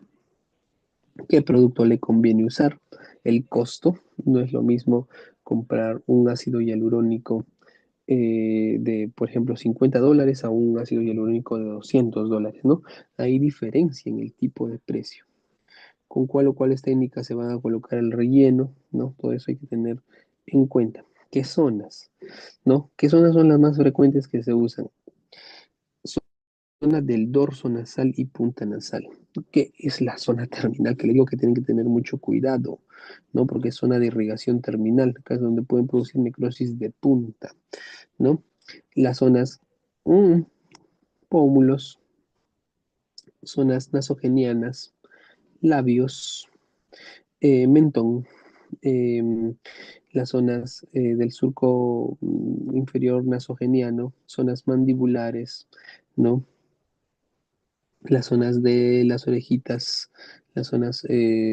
qué producto le conviene usar, el costo. No es lo mismo comprar un ácido hialurónico de, por ejemplo, $50 a un ácido hialurónico de $200, ¿no? Hay diferencia en el tipo de precio. Con cuál o cuáles técnicas se van a colocar el relleno, ¿no? Todo eso hay que tener en cuenta. ¿Qué zonas, no? ¿Qué zonas son las más frecuentes que se usan? Zona del dorso nasal y punta nasal, que es la zona terminal, que le digo que tienen que tener mucho cuidado, ¿no? Porque es zona de irrigación terminal, acá es donde pueden producir necrosis de punta, ¿no? Las zonas mm, pómulos, zonas nasogenianas, labios, mentón, em, las zonas del surco inferior nasogeniano, zonas mandibulares, ¿no? Las zonas de las orejitas, las zonas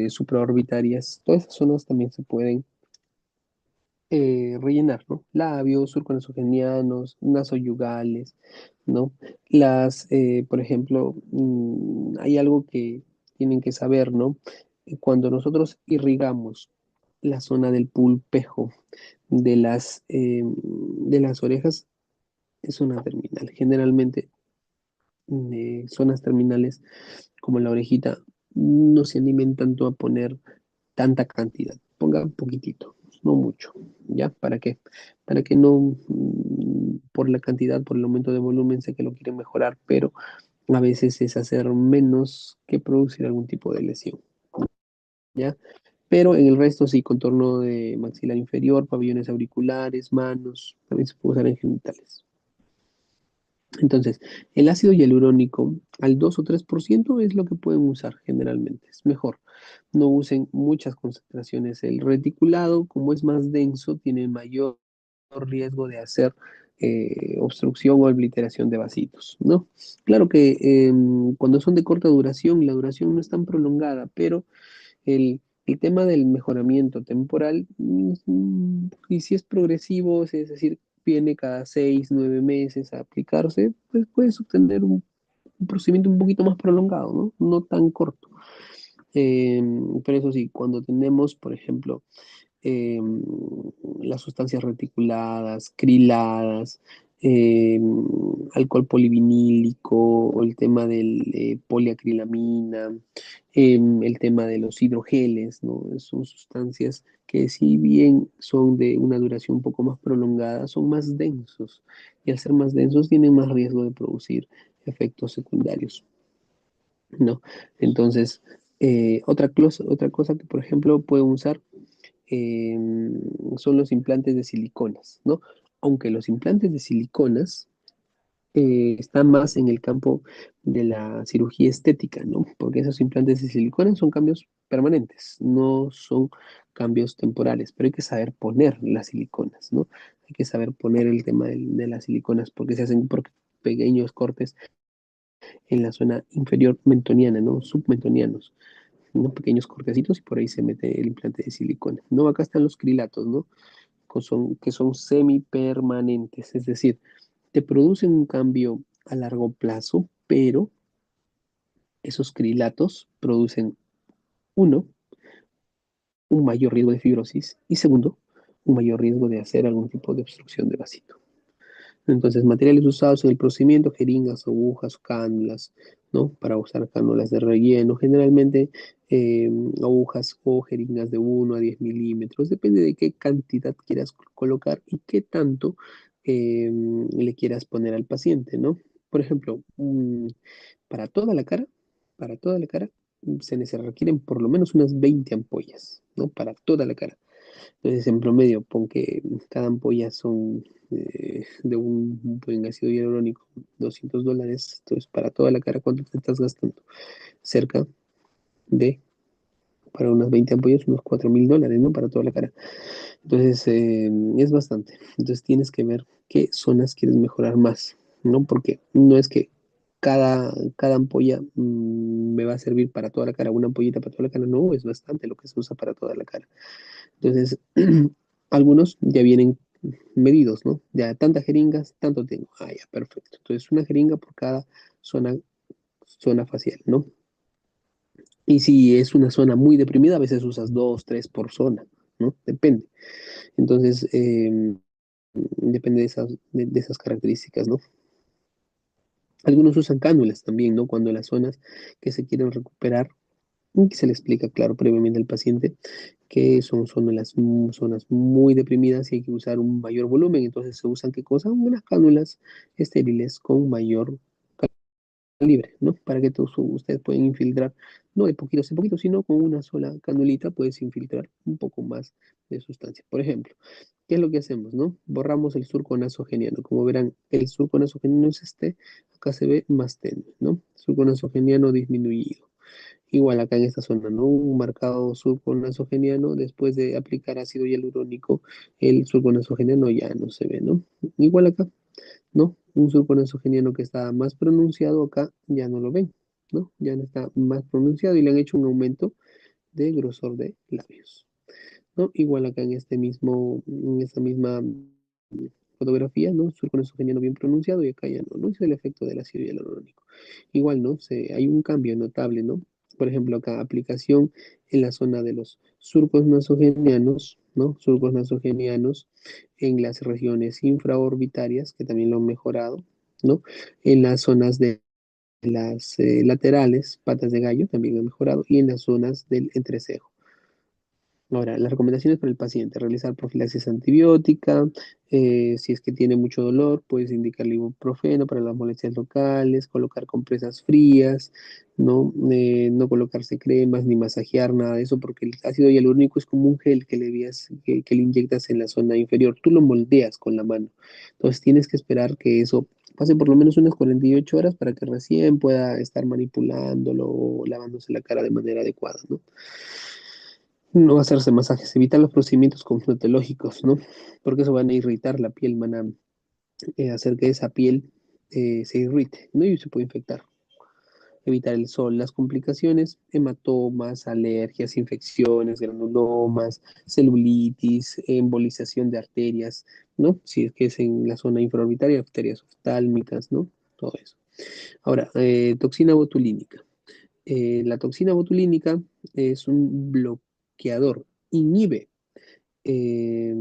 supraorbitarias, todas esas zonas también se pueden rellenar, ¿no? Labios, surcos nasogenianos, nasoyugales, ¿no? Por ejemplo, hay algo que tienen que saber, ¿no? Cuando nosotros irrigamos la zona del pulpejo de las orejas es una terminal. Generalmente, zonas terminales como la orejita no se animen tanto a poner tanta cantidad. Ponga un poquitito, no mucho. ¿Ya? ¿Para qué? Para que no, por la cantidad, por el aumento de volumen, sé que lo quieren mejorar, pero a veces es hacer menos que producir algún tipo de lesión. ¿Ya? Pero en el resto sí, contorno de maxilar inferior, pabellones auriculares, manos, también se puede usar en genitales. Entonces, el ácido hialurónico al 2 o 3% es lo que pueden usar generalmente. Es mejor. No usen muchas concentraciones. El reticulado, como es más denso, tiene mayor riesgo de hacer obstrucción o obliteración de vasitos, ¿no? Claro que cuando son de corta duración, la duración no es tan prolongada, pero el tema del mejoramiento temporal, y si es progresivo, es decir, viene cada 6, 9 meses a aplicarse, pues puedes obtener un procedimiento un poquito más prolongado, ¿no? No tan corto. Eh, pero eso sí, cuando tenemos, por ejemplo, eh, las sustancias reticuladas, criladas, eh, alcohol polivinílico, o el tema del poliacrilamina, el tema de los hidrogeles, ¿no? Son sustancias que si bien son de una duración un poco más prolongada, son más densos y al ser más densos tienen más riesgo de producir efectos secundarios, ¿no? Entonces, otra cosa que, por ejemplo, pueden usar eh, son los implantes de siliconas, ¿no? Aunque los implantes de siliconas están más en el campo de la cirugía estética, ¿no? Porque esos implantes de silicona son cambios permanentes, no son cambios temporales, pero hay que saber poner las siliconas, ¿no? Hay que saber poner el tema de las siliconas porque se hacen por pequeños cortes en la zona inferior mentoniana, ¿no? Submentonianos, unos pequeños cortecitos y por ahí se mete el implante de silicona. No, acá están los crilatos, ¿no? Que son semipermanentes, es decir, te producen un cambio a largo plazo, pero esos crilatos producen, uno, un mayor riesgo de fibrosis y segundo, un mayor riesgo de hacer algún tipo de obstrucción de vasito. Entonces, materiales usados en el procedimiento, jeringas, agujas, cánulas, ¿no? Para usar cánulas de relleno, generalmente eh, agujas o jeringas de 1 a 10 milímetros, depende de qué cantidad quieras colocar y qué tanto le quieras poner al paciente, ¿no? Por ejemplo, para toda la cara, para toda la cara, se requieren por lo menos unas 20 ampollas, ¿no? Para toda la cara. Entonces, en promedio, pon que cada ampolla son de un buen ácido hialurónico, $200. Entonces, para toda la cara, ¿cuánto te estás gastando? Cerca de, para unas 20 ampollas, unos $4.000, ¿no? Para toda la cara. Entonces, es bastante. Entonces, tienes que ver qué zonas quieres mejorar más, ¿no? Porque no es que cada ampolla me va a servir para toda la cara, una ampollita para toda la cara, no, es bastante lo que se usa para toda la cara. Entonces, algunos ya vienen medidos, ¿no? Ya tantas jeringas, tanto tengo. Ah, ya, perfecto. Entonces, una jeringa por cada zona, zona facial, ¿no? Y si es una zona muy deprimida, a veces usas dos, tres por zona, ¿no? Depende. Entonces, depende de esas características, ¿no? Algunos usan cánulas también, ¿no? Cuando las zonas que se quieren recuperar, que se le explica, claro, previamente al paciente que son las zonas muy deprimidas y hay que usar un mayor volumen. Entonces se usan, ¿qué cosa? Unas cánulas estériles con mayor calibre, ¿no? Para que todos ustedes puedan infiltrar, no de poquitos en poquitos, sino con una sola canulita puedes infiltrar un poco más de sustancia. Por ejemplo, ¿qué es lo que hacemos, no? Borramos el surco nasogeniano. Como verán, el surco nasogeniano es este, acá se ve más tenue, ¿no? Surco nasogeniano disminuido. Igual acá en esta zona, ¿no? Un marcado surco nasogeniano, después de aplicar ácido hialurónico, el surco nasogeniano ya no se ve, ¿no? Igual acá, ¿no? Un surco nasogeniano que está más pronunciado acá ya no lo ven, ¿no? Ya no está más pronunciado y le han hecho un aumento de grosor de labios, ¿no? Igual acá en esta misma fotografía, ¿no? Surco nasogeniano bien pronunciado y acá ya no, ¿no? Es el efecto del ácido hialurónico. Igual, ¿no? Hay un cambio notable, ¿no? Por ejemplo, acá aplicación en la zona de los surcos nasogenianos, ¿no? Surcos nasogenianos en las regiones infraorbitarias, que también lo han mejorado, ¿no? En las zonas de las laterales, patas de gallo, también han mejorado, y en las zonas del entrecejo. Ahora, las recomendaciones para el paciente: realizar profilaxis antibiótica, si es que tiene mucho dolor, puedes indicarle ibuprofeno para las molestias locales, colocar compresas frías, ¿no? No colocarse cremas ni masajear, nada de eso, porque el ácido hialurónico es como un gel que le inyectas en la zona inferior, tú lo moldeas con la mano, entonces tienes que esperar que eso pase por lo menos unas 48 horas para que recién pueda estar manipulándolo o lavándose la cara de manera adecuada, ¿no? No hacerse masajes, evitar los procedimientos cosmetológicos, ¿no? Porque eso van a irritar la piel, van a hacer que esa piel se irrite, ¿no? Y se puede infectar. Evitar el sol, las complicaciones: hematomas, alergias, infecciones, granulomas, celulitis, embolización de arterias, ¿no? Si es que es en la zona infraorbitaria, arterias oftálmicas, ¿no? Todo eso. Ahora, toxina botulínica. La toxina botulínica es un bloqueador, inhibe eh,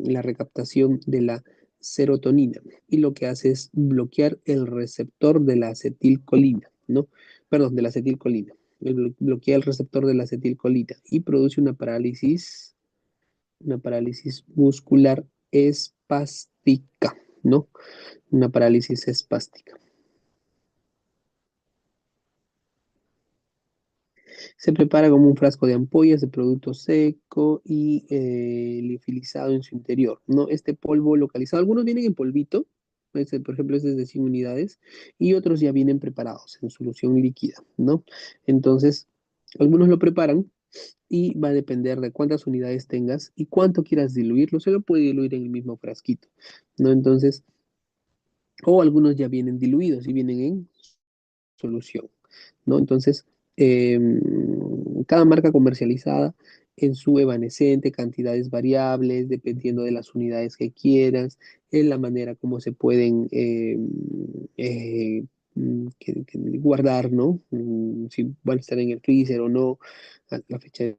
la recaptación de la serotonina y lo que hace es bloquear el receptor de la acetilcolina, ¿no? Perdón, de la acetilcolina. Bloquea el receptor de la acetilcolina y produce una parálisis muscular espástica, ¿no? Una parálisis espástica. Se prepara como un frasco de ampollas de producto seco y liofilizado en su interior, ¿no? Este polvo localizado, algunos vienen en polvito, por ejemplo, este es de 100 unidades, y otros ya vienen preparados en solución líquida, ¿no? Entonces, algunos lo preparan y va a depender de cuántas unidades tengas y cuánto quieras diluirlo, se lo puede diluir en el mismo frasquito, ¿no? Entonces, o algunos ya vienen diluidos y vienen en solución, ¿no? Entonces, eh, cada marca comercializada en su evanescente, cantidades variables, dependiendo de las unidades que quieras, en la manera como se pueden guardar, ¿no? Si van a estar en el freezer o no, la fecha de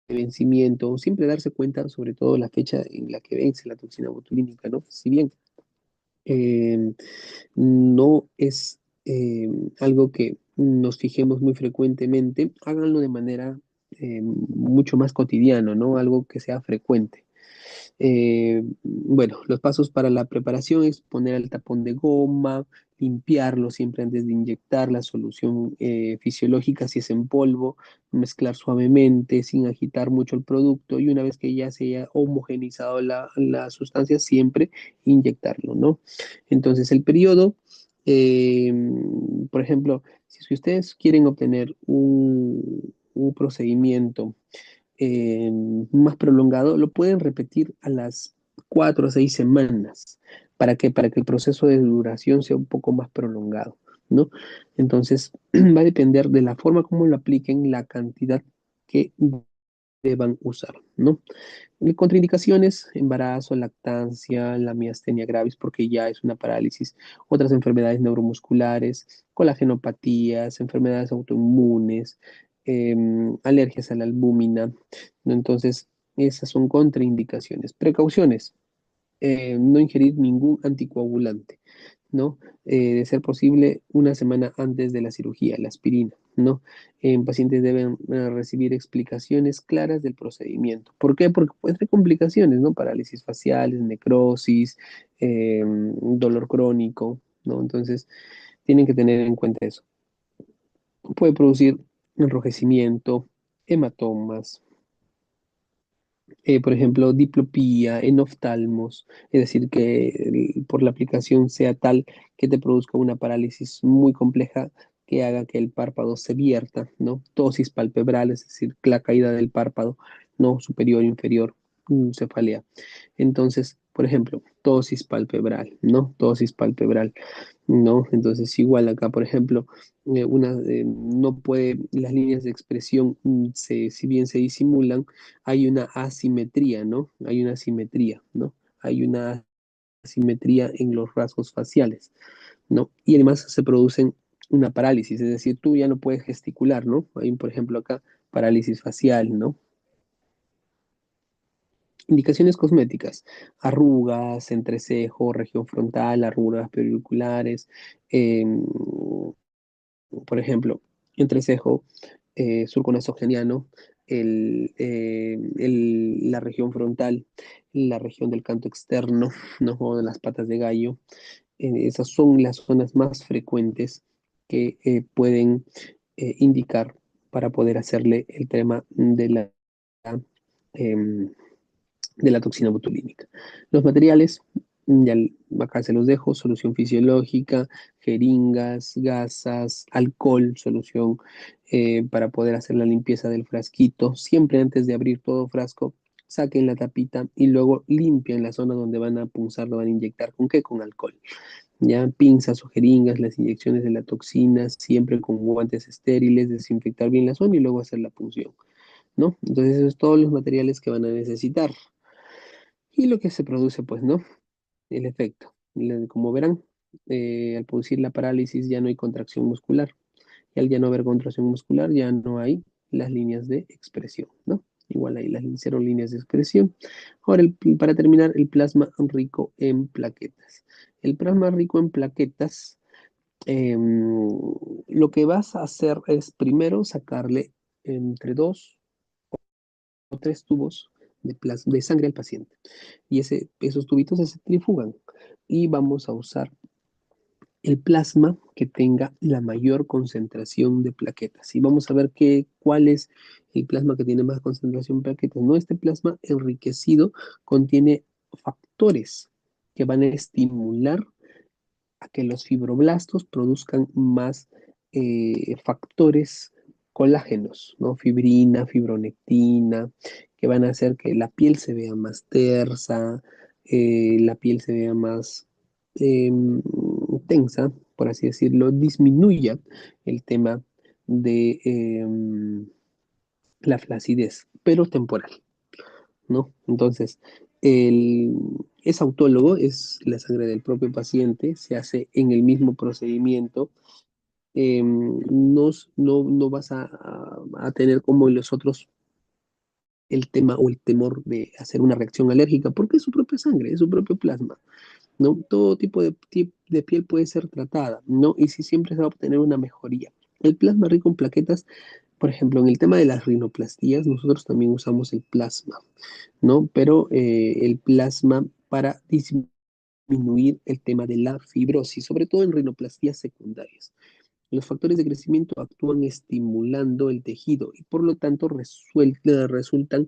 vencimiento, siempre darse cuenta, sobre todo la fecha en la que vence la toxina botulínica, ¿no? Si bien eh, no es algo que nos fijemos muy frecuentemente, háganlo de manera mucho más cotidiana, ¿no? Algo que sea frecuente. Bueno, los pasos para la preparación es poner el tapón de goma, limpiarlo siempre antes de inyectar la solución fisiológica si es en polvo, mezclar suavemente sin agitar mucho el producto y una vez que ya se haya homogenizado la sustancia, siempre inyectarlo, ¿no? Entonces, el periodo, eh, por ejemplo, si es que ustedes quieren obtener un procedimiento eh, más prolongado, lo pueden repetir a las 4 o 6 semanas. ¿Para qué? Para que el proceso de duración sea un poco más prolongado, ¿no? Entonces, va a depender de la forma como lo apliquen, la cantidad que deban usar, ¿no? Contraindicaciones: embarazo, lactancia, la miastenia gravis, porque ya es una parálisis, otras enfermedades neuromusculares, colagenopatías, enfermedades autoinmunes, alergias a la albúmina, ¿no? Entonces, esas son contraindicaciones. Precauciones: no ingerir ningún anticoagulante, ¿no? De ser posible, una semana antes de la cirugía, la aspirina, ¿no? Pacientes deben recibir explicaciones claras del procedimiento. ¿Por qué? Porque puede tener complicaciones, ¿no? Parálisis faciales, necrosis, dolor crónico, ¿no? Entonces, tienen que tener en cuenta eso. Puede producir enrojecimiento, hematomas, por ejemplo, diplopía en oftalmos, es decir, que por la aplicación sea tal que te produzca una parálisis muy compleja que haga que el párpado se vierta, ¿no? Tosis palpebral, es decir, la caída del párpado, ¿no? Superior, inferior, cefalea. Entonces, por ejemplo, tosis palpebral, ¿no? Tosis palpebral. ¿No? Entonces, igual acá, por ejemplo, no puede, las líneas de expresión, si bien se disimulan, hay una asimetría, ¿no? Hay una asimetría, ¿no? Hay una asimetría en los rasgos faciales, ¿no? Y además se producen una parálisis, es decir, tú ya no puedes gesticular, ¿no? Hay, por ejemplo, acá parálisis facial, ¿no? Indicaciones cosméticas, arrugas, entrecejo, región frontal, arrugas periculares, por ejemplo, entrecejo, surco nasogeniano, la región frontal, la región del canto externo, ¿no? O de las patas de gallo. Esas son las zonas más frecuentes que pueden indicar para poder hacerle el tema em, de la toxina botulínica. Los materiales, ya acá se los dejo, solución fisiológica, jeringas, gasas, alcohol, solución para poder hacer la limpieza del frasquito. Siempre antes de abrir todo frasco, saquen la tapita y luego limpian la zona donde van a punzar, lo van a inyectar. ¿Con qué? Con alcohol. Ya pinzas o jeringas, las inyecciones de la toxina, siempre con guantes estériles, desinfectar bien la zona y luego hacer la punción, ¿no? Entonces, esos son todos los materiales que van a necesitar. Y lo que se produce, pues, ¿no? El efecto. Como verán, al producir la parálisis ya no hay contracción muscular. Y al ya no haber contracción muscular, ya no hay las líneas de expresión, ¿no? Igual ahí las cero líneas de expresión. Ahora, para terminar, el plasma rico en plaquetas. El plasma rico en plaquetas, lo que vas a hacer es primero sacarle entre 2 o 3 tubos de sangre al paciente. Y esos tubitos se centrifugan. Y vamos a usar el plasma que tenga la mayor concentración de plaquetas. Y vamos a ver cuál es el plasma que tiene más concentración de plaquetas. No, este plasma enriquecido contiene factores que van a estimular a que los fibroblastos produzcan más factores colágenos, ¿no? Fibrina, fibronectina, que van a hacer que la piel se vea más tersa, la piel se vea más eh, tensa, por así decirlo, disminuya el tema de la flacidez, pero temporal, ¿no? Entonces, el, es autólogo, es la sangre del propio paciente, se hace en el mismo procedimiento. No vas a tener como en los otros el tema o el temor de hacer una reacción alérgica, porque es su propia sangre, es su propio plasma, ¿no? Todo tipo de piel puede ser tratada, ¿no? Y si siempre se va a obtener una mejoría. El plasma rico en plaquetas, por ejemplo, en el tema de las rinoplastías, nosotros también usamos el plasma, ¿no? Pero el plasma para disminuir el tema de la fibrosis, sobre todo en rinoplastías secundarias. Los factores de crecimiento actúan estimulando el tejido y por lo tanto resultan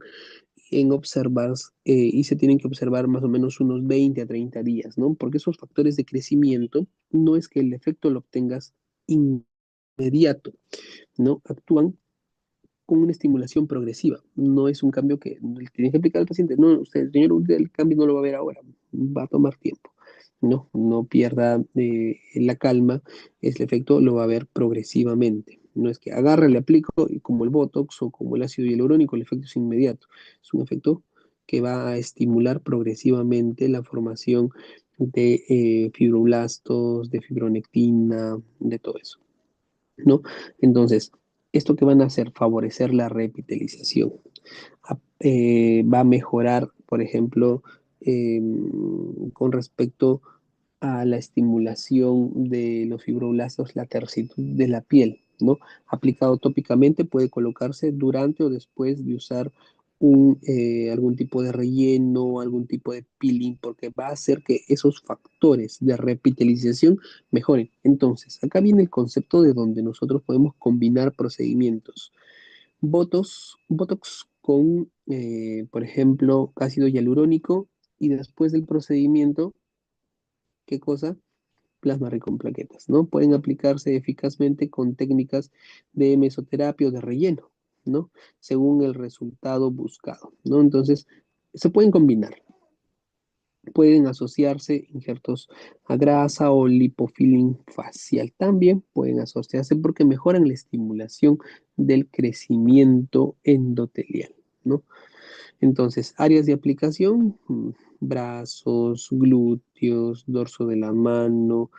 en observar y se tienen que observar más o menos unos 20 a 30 días, ¿no? Porque esos factores de crecimiento no es que el efecto lo obtengas inmediato, ¿no? Actúan con una estimulación progresiva. No es un cambio que le tiene que explicar al paciente. No, usted, señor, usted el cambio no lo va a ver ahora, va a tomar tiempo. No pierda la calma, el efecto lo va a ver progresivamente. No es que agarre, le aplico y como el Botox o como el ácido hialurónico, el efecto es inmediato. Es un efecto que va a estimular progresivamente la formación de fibroblastos, de fibronectina, de todo eso, ¿no? Entonces, ¿esto que van a hacer? Favorecer la repitelización. Va a mejorar, por ejemplo, con respecto a la estimulación de los fibroblastos, la tersitud de la piel, ¿no? Aplicado tópicamente puede colocarse durante o después de usar algún tipo de relleno, algún tipo de peeling, porque va a hacer que esos factores de repitalización mejoren. Entonces, acá viene el concepto de donde nosotros podemos combinar procedimientos. Botox con, por ejemplo, ácido hialurónico y después del procedimiento, ¿qué cosa? Plasma rico en plaquetas, ¿no? Pueden aplicarse eficazmente con técnicas de mesoterapia o de relleno, ¿no? Según el resultado buscado, ¿no? Entonces, se pueden combinar. Pueden asociarse injertos a grasa o lipofilling facial. También pueden asociarse porque mejoran la estimulación del crecimiento endotelial, ¿no? Entonces, áreas de aplicación, brazos, glúteos, dorso de la mano,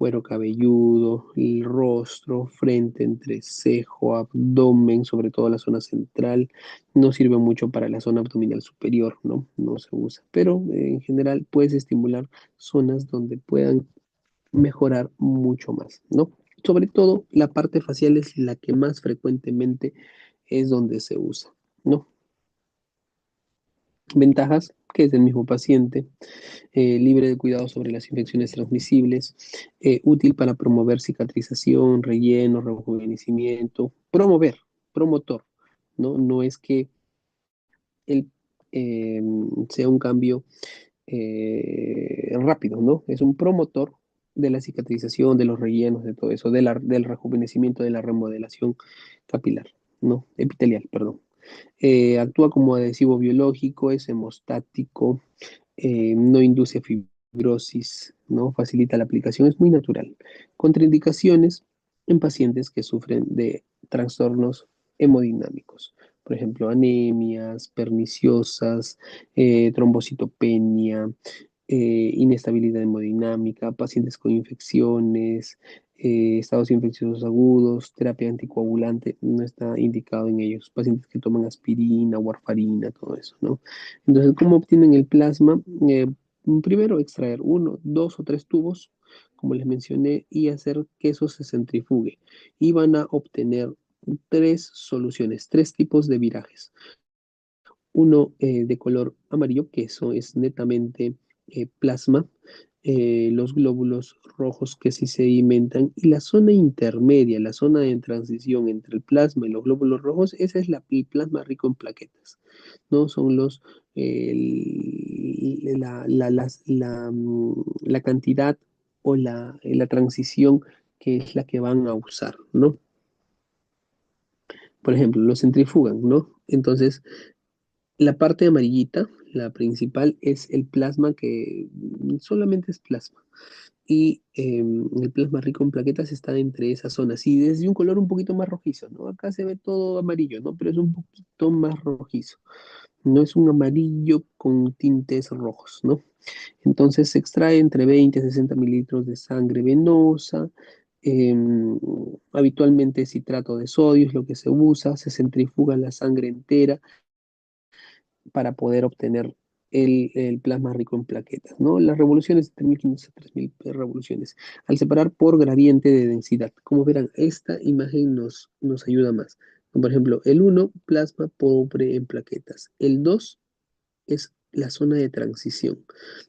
cuero cabelludo, el rostro, frente, entrecejo, abdomen, sobre todo la zona central. No sirve mucho para la zona abdominal superior, ¿no? No se usa, pero en general puedes estimular zonas donde puedan mejorar mucho más, ¿no? Sobre todo la parte facial es la que más frecuentemente es donde se usa, ¿no? Ventajas, que es el mismo paciente, libre de cuidado sobre las infecciones transmisibles, útil para promover cicatrización, relleno, rejuvenecimiento, promotor, ¿no? No es que el, eh, sea un cambio rápido, ¿no? Es un promotor de la cicatrización, de los rellenos, de todo eso, del rejuvenecimiento, de la remodelación capilar, ¿no? Epitelial, perdón. Actúa como adhesivo biológico, es hemostático, no induce fibrosis, ¿no? Facilita la aplicación, es muy natural. Contraindicaciones en pacientes que sufren de trastornos hemodinámicos, por ejemplo, anemias perniciosas, trombocitopenia, inestabilidad hemodinámica, pacientes con infecciones, estados infecciosos agudos, terapia anticoagulante, no está indicado en ellos, pacientes que toman aspirina, warfarina, todo eso, ¿no? Entonces, ¿cómo obtienen el plasma? Primero, extraer uno, dos o tres tubos, como les mencioné, y hacer que eso se centrifugue. Y van a obtener tres soluciones, tres tipos de virajes. Uno de color amarillo, que eso es netamente plasma, los glóbulos rojos que sí se sedimentan, y la zona intermedia, la zona de transición entre el plasma y los glóbulos rojos, esa es el plasma rico en plaquetas, ¿no? Son la cantidad o la transición que es la que van a usar, ¿no? Por ejemplo, lo centrifugan, ¿no? Entonces, la parte amarillita, la principal, es el plasma que solamente es plasma. Y el plasma rico en plaquetas está entre esas zonas. Y es de un color un poquito más rojizo, ¿no? Acá se ve todo amarillo, ¿no? Pero es un poquito más rojizo. No es un amarillo con tintes rojos, ¿no? Entonces se extrae entre 20 y 60 mililitros de sangre venosa. Habitualmente citrato de sodio es lo que se usa. Se centrifuga la sangre entera para poder obtener el plasma rico en plaquetas, ¿no? Las revoluciones de 3.500 a 3.000 revoluciones, al separar por gradiente de densidad. Como verán, esta imagen nos ayuda más. Por ejemplo, el uno plasma pobre en plaquetas. El 2 es la zona de transición,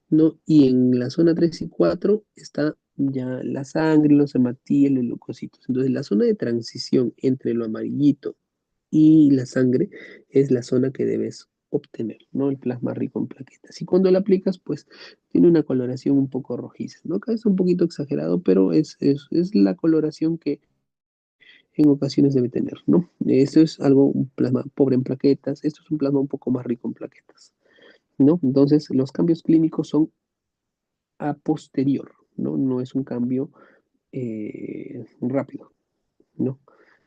¿no? Y en la zona 3 y 4 está ya la sangre, los hematíes, los leucocitos. Entonces, la zona de transición entre lo amarillito y la sangre es la zona que debes obtener, ¿no? El plasma rico en plaquetas. Y cuando lo aplicas, pues tiene una coloración un poco rojiza, ¿no? Acá es un poquito exagerado, pero es la coloración que en ocasiones debe tener, ¿no? Esto es algo, un plasma pobre en plaquetas, esto es un plasma un poco más rico en plaquetas, ¿no? Entonces, los cambios clínicos son a posterior, ¿no? No es un cambio rápido, ¿no?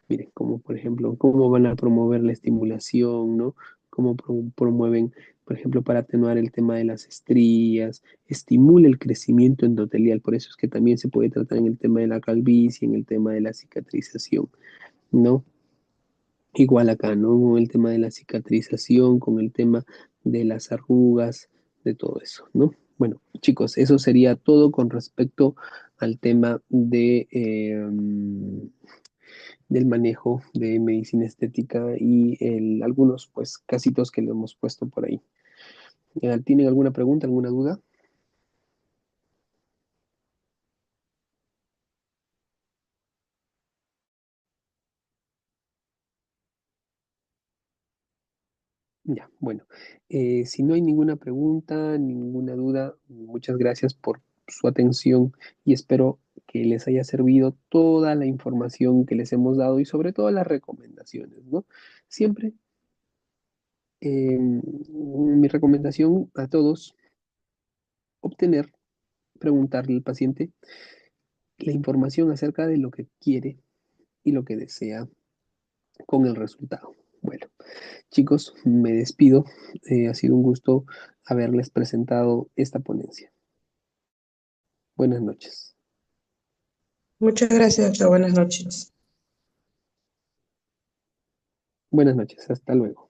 Miren, como por ejemplo, cómo van a promover la estimulación, ¿no? Cómo promueven, por ejemplo, para atenuar el tema de las estrías, estimula el crecimiento endotelial, por eso es que también se puede tratar en el tema de la calvicie, en el tema de la cicatrización, ¿no? Igual acá, ¿no? El tema de la cicatrización, con el tema de las arrugas, de todo eso, ¿no? Bueno, chicos, eso sería todo con respecto al tema del manejo de medicina estética y algunos, pues, casitos que le hemos puesto por ahí. ¿Tienen alguna pregunta, alguna duda? Ya, bueno, si no hay ninguna pregunta, ninguna duda, muchas gracias por su atención y espero que les haya servido toda la información que les hemos dado y sobre todo las recomendaciones, ¿no? Siempre mi recomendación a todos, obtener, preguntarle al paciente la información acerca de lo que quiere y lo que desea con el resultado. Bueno, chicos, me despido. Ha sido un gusto haberles presentado esta ponencia. Buenas noches. Muchas gracias, doctor. Buenas noches. Buenas noches, hasta luego.